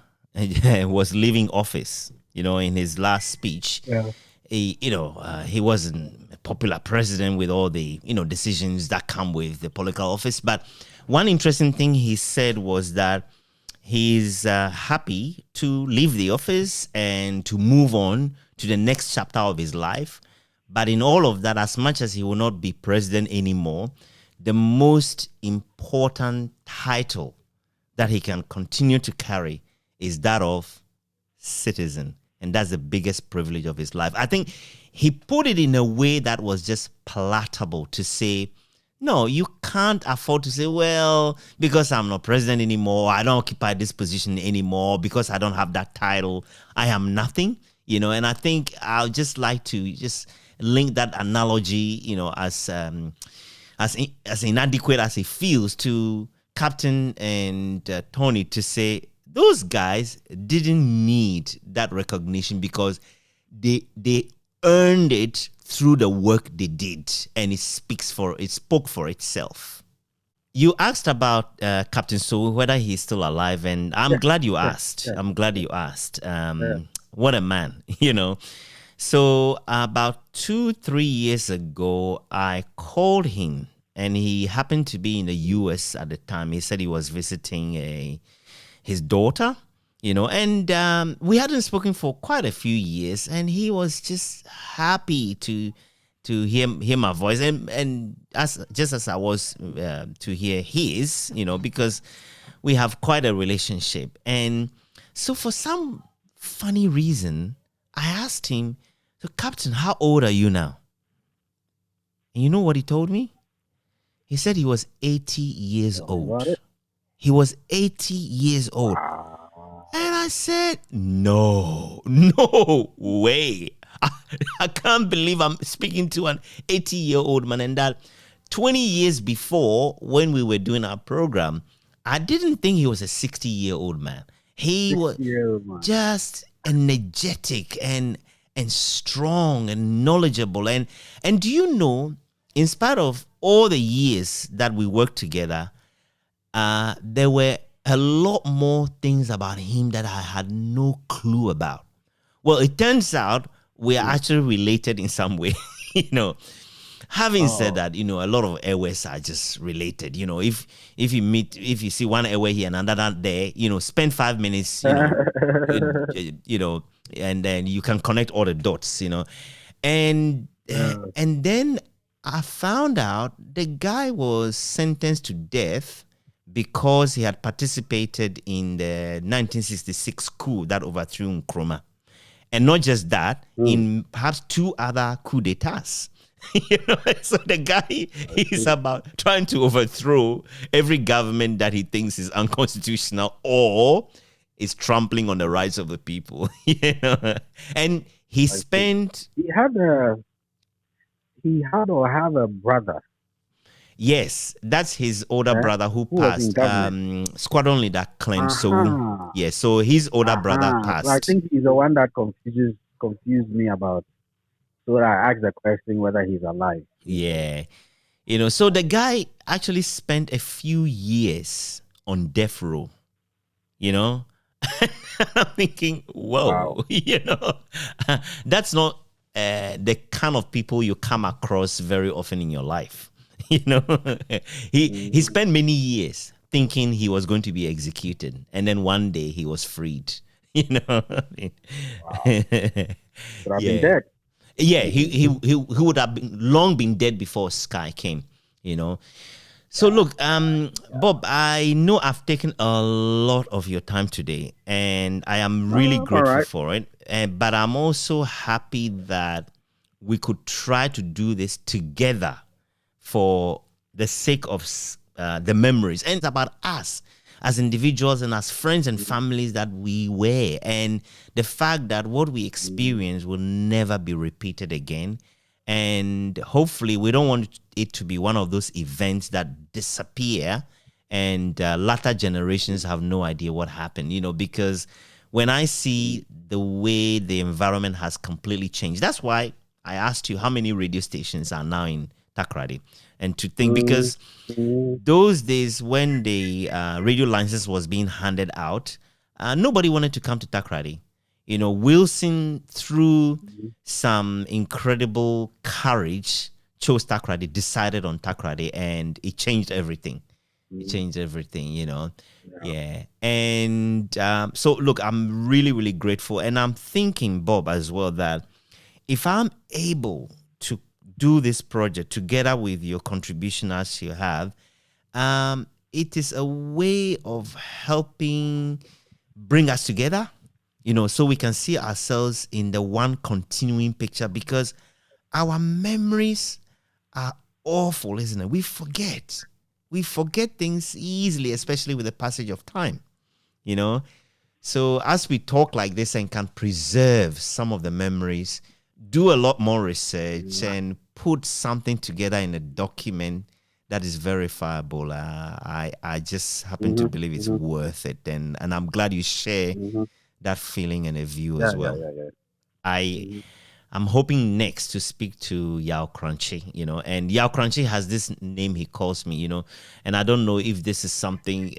was leaving office, in his last speech. Yeah. He wasn't a popular president with all the, decisions that come with the political office. But one interesting thing he said was that he's happy to leave the office and to move on to the next chapter of his life. But in all of that, as much as he will not be president anymore, the most important title that he can continue to carry is that of citizen. And that's the biggest privilege of his life. I think he put it in a way that was just palatable to say, no, you can't afford to say, well, because I'm not president anymore, I don't occupy this position anymore, because I don't have that title, I am nothing, And I think I'll just like to just link that analogy, as inadequate as it feels, to Captain and Tony, to say those guys didn't need that recognition because they earned it through the work they did, and it spoke for itself. You asked about Captain So, whether he's still alive, and I'm glad you asked. I'm glad you asked. What a man, So about 2-3 years ago, I called him, and he happened to be in the U.S. at the time. He said he was visiting his daughter, and we hadn't spoken for quite a few years, and he was just happy to hear my voice, and as I was to hear his, because we have quite a relationship. And so for some funny reason, I asked him, so Captain, how old are you now? And you know what he told me? He said he was 80 years old. He was 80 years old. And I said, no way. I can't believe I'm speaking to an 80-year-old man. And that 20 years before, when we were doing our program, I didn't think he was a 60-year-old man. He was just energetic and strong and knowledgeable. And do you know, in spite of all the years that we worked together, there were a lot more things about him that I had no clue about. Well, it turns out we are actually related in some way, Having said that, a lot of airways are just related. If you see one airway here and another there, spend 5 minutes, and then you can connect all the dots, And then I found out the guy was sentenced to death because he had participated in the 1966 coup that overthrew Nkrumah. And not just that, in perhaps 2 other coups d'etats. So the guy is about trying to overthrow every government that he thinks is unconstitutional or is trampling on the rights of the people. And he spent. He had or have a brother. Yes, that's his older brother who passed. Squadron leader Clem Soul. Yeah, so his older brother passed. So I think he's the one that confused me about. So I asked the question whether he's alive. Yeah. So the guy actually spent a few years on death row. I'm thinking, whoa, wow. That's not the kind of people you come across very often in your life. He spent many years thinking he was going to be executed, and then one day he was freed. Wow. Could have been dead. Yeah, he would have long been dead before Skyy came. So look, Bob, I know I've taken a lot of your time today, and I am really grateful for it. But I'm also happy that we could try to do this together for the sake of the memories. And it's about us as individuals and as friends and families that we were. And the fact that what we experience will never be repeated again. And hopefully we don't want it to be one of those events that disappear and latter generations have no idea what happened, because when I see the way the environment has completely changed, that's why I asked you how many radio stations are now in Takoradi. And to think, because those days when the radio license was being handed out, nobody wanted to come to Takoradi. Wilson, through some incredible courage, chose Takoradi, decided on Takoradi, and it changed everything. It changed everything, Yeah. And so, look, I'm really, really grateful. And I'm thinking, Bob, as well, that if I'm able do this project together with your contribution as you have, it is a way of helping bring us together, so we can see ourselves in the one continuing picture, because our memories are awful, isn't it? We forget things easily, especially with the passage of time, So as we talk like this and can preserve some of the memories, do a lot more research and put something together in a document that is verifiable. I just happen to believe it's worth it. And I'm glad you share that feeling and a view as well. I'm hoping next to speak to Yao Crunchy, and Yao Crunchy has this name he calls me, and I don't know if this is something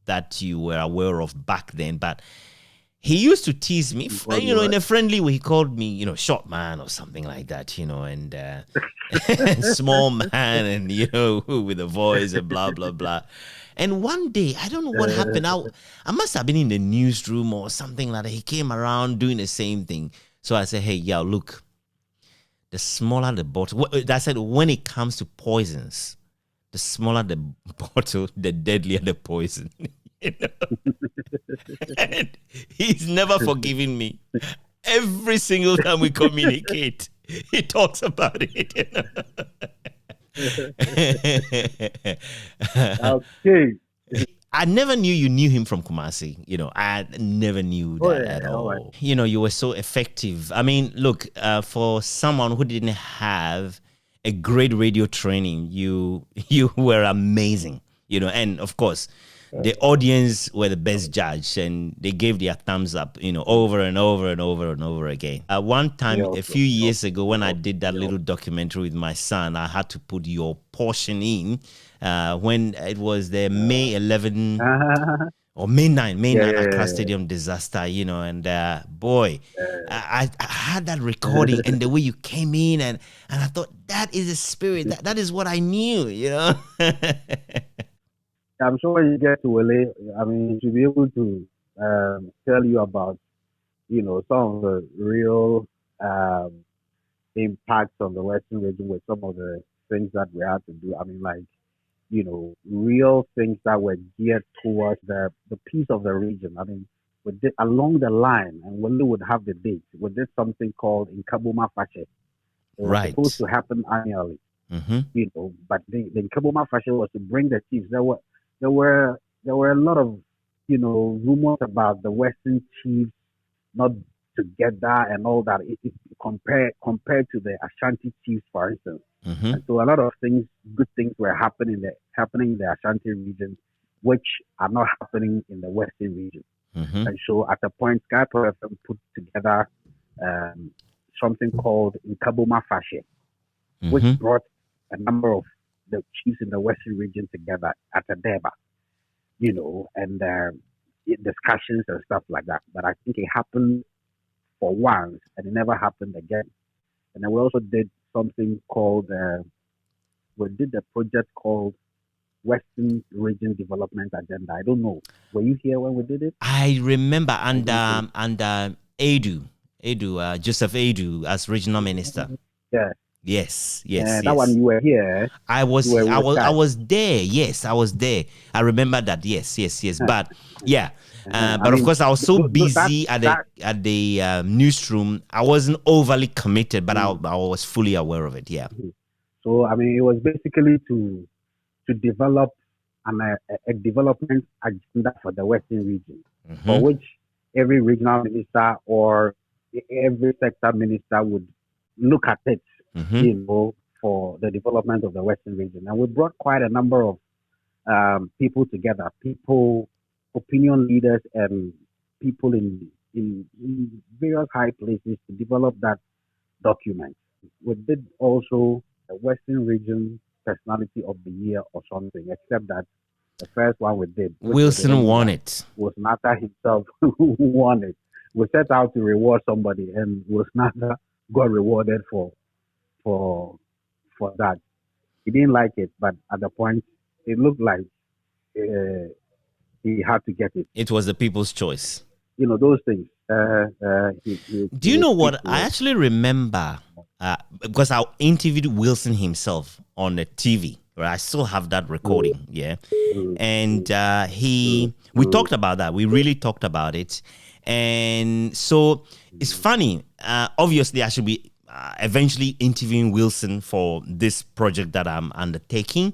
that you were aware of back then, but he used to tease me, in a friendly way. He called me, short man or something like that, and small man, and, with a voice and blah, blah, blah. And one day, I don't know what happened. I must have been in the newsroom or something like that. He came around doing the same thing. So I said, hey, Yao, look, the smaller the bottle. I said, when it comes to poisons, the smaller the bottle, the deadlier the poison. And he's never forgiven me. Every single time we communicate, he talks about it. Okay. I never knew you knew him from Kumasi. I never knew that at all. Right. You were so effective. I mean, look, for someone who didn't have a great radio training, you were amazing. And of course, the audience were the best judge, and they gave their thumbs up, over and over and over and over again. One time, a few years ago, when I did that little documentary with my son, I had to put your portion in when it was the May 11 or May 9 Accra Stadium disaster, and boy, I had that recording and the way you came in, and I thought, that is the spirit. That is what I knew, I'm sure when you get to LA, to be able to tell you about, some of the real impacts on the Western region with some of the things that we had to do. Real things that were geared towards the peace of the region. We did along the line, and when we would have the date, we did something called in Kabuma Fashe. It was supposed to happen annually, but the Kabuma Fashe was to bring the chiefs. There were a lot of, rumors about the Western chiefs not together and all that. It compared to the Ashanti chiefs, for instance. And so a lot of good things were happening in the Ashanti region, which are not happening in the Western region. And so at a point, Skyy Power FM put together something called Nkabuma Fashe, which brought a number of the chiefs in the Western region together at a Deba, and discussions and stuff like that. But I think it happened for once, and it never happened again. And then we also did something called, we did a project called Western Region Development Agenda. I don't know. Were you here when we did it? I remember, and Joseph Edu as regional minister. Yeah. Yes. That one you were here. I was there. Yes, I was there. I remember that. Yes. But yeah, but of course I was so busy at the newsroom. I wasn't overly committed, but I was fully aware of it. Yeah. So it was basically to develop a development agenda for the Western region, for which every regional minister or every sector minister would look at it. For the development of the Western region. And we brought quite a number of people together, opinion leaders and people in various high places to develop that document. We did also a Western region personality of the year or something, except that the first one we did, Wilson won it. Was Nata himself who won it. We set out to reward somebody, and was Nata got rewarded for that. He didn't like it, but at the point, it looked like he had to get it. It was the people's choice. Those things. Do you know what? I actually remember because I interviewed Wilson himself on the TV. Right, I still have that recording. Yeah, and we talked about that. We really talked about it, and so it's funny. Obviously, I should be eventually interviewing Wilson for this project that I'm undertaking.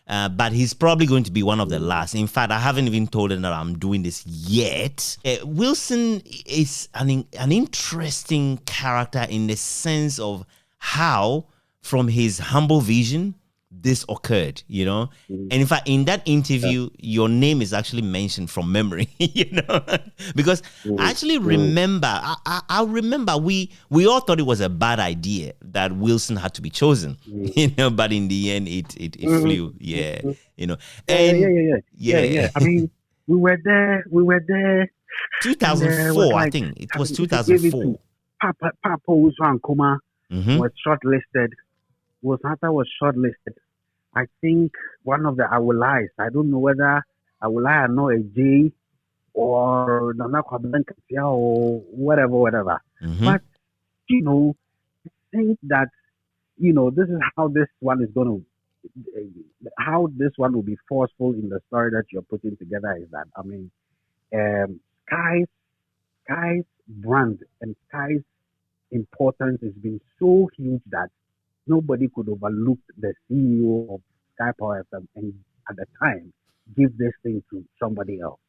But he's probably going to be one of the last. In fact, I haven't even told him that I'm doing this yet. Wilson is an interesting character in the sense of how, from his humble vision, this occurred, And in fact, in that interview, your name is actually mentioned from memory, because I actually remember, I remember we all thought it was a bad idea that Wilson had to be chosen, but in the end, it flew, And yeah. I mean, we were there. 2004, I think it was 2004. Papa Usankuma was shortlisted. Was shortlisted. I think one of the Awulais, I don't know whether Awulai or not a J or Nana Kwabenkasia or whatever. But, I think that, this is how this one is going to, how this one will be forceful in the story that you're putting together is that, I mean, Skyy's brand and Skyy's importance has been so huge that nobody could overlook the CEO of Skyy Power FM and at the time give this thing to somebody else.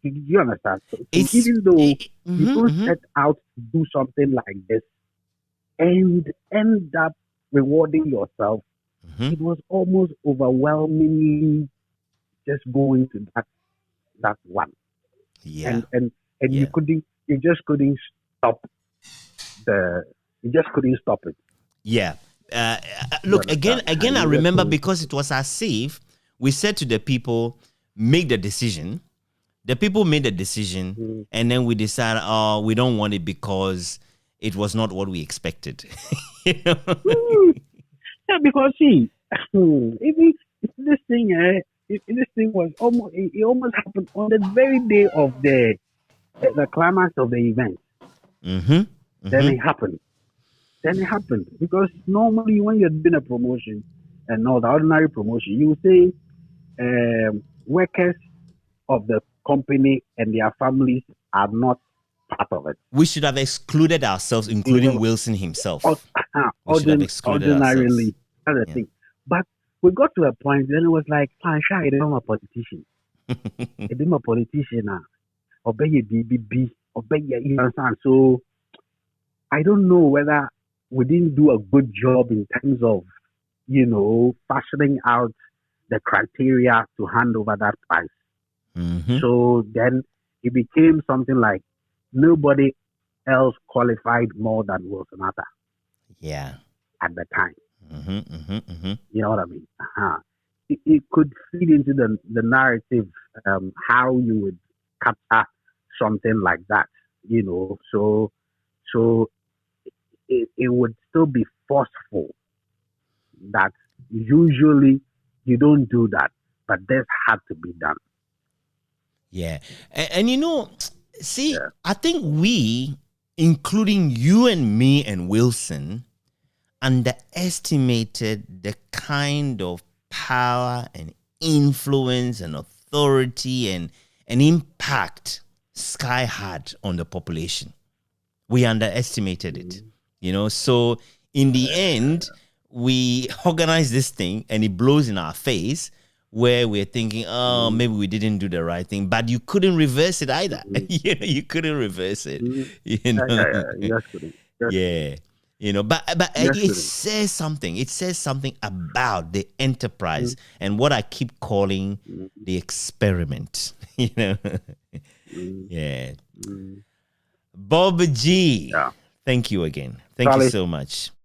Do you understand? So even though people set out to do something like this and end up rewarding yourself, it was almost overwhelmingly just going to that one. Yeah. And you just couldn't stop it. Yeah. Look, again, I remember because it was as if we said to the people, make the decision. The people made the decision, and then we decided, we don't want it because it was not what we expected. Yeah, because see, if this thing was almost happened on the very day of the climax of the event. Then it happened. Because normally when you're doing a promotion and not the ordinary promotion, you say workers of the company and their families are not part of it. We should have excluded ourselves, including Wilson himself. We should have excluded ordinarily. ourselves. That's the thing. But we got to a point, then it was like, I'm a politician. I'm a politician now. Obey your BBB. You understand? So I don't know whether we didn't do a good job in terms of, fashioning out the criteria to hand over that prize. So then it became something like nobody else qualified more than Wilson Atta. Yeah. At the time. You know what I mean? It could feed into the narrative, how you would capture something like that, So it would still be forceful that usually you don't do that, but this had to be done. Yeah. And I think we, including you and me and Wilson, underestimated the kind of power and influence and authority and impact Skyy had on the population. We underestimated it, So in the end, we organize this thing and it blows in our face where we're thinking, maybe we didn't do the right thing, but you couldn't reverse it either. You couldn't reverse it. But it says something. It says something about the enterprise and what I keep calling the experiment. Yeah. Bob G. Thank you again. Thank you so much.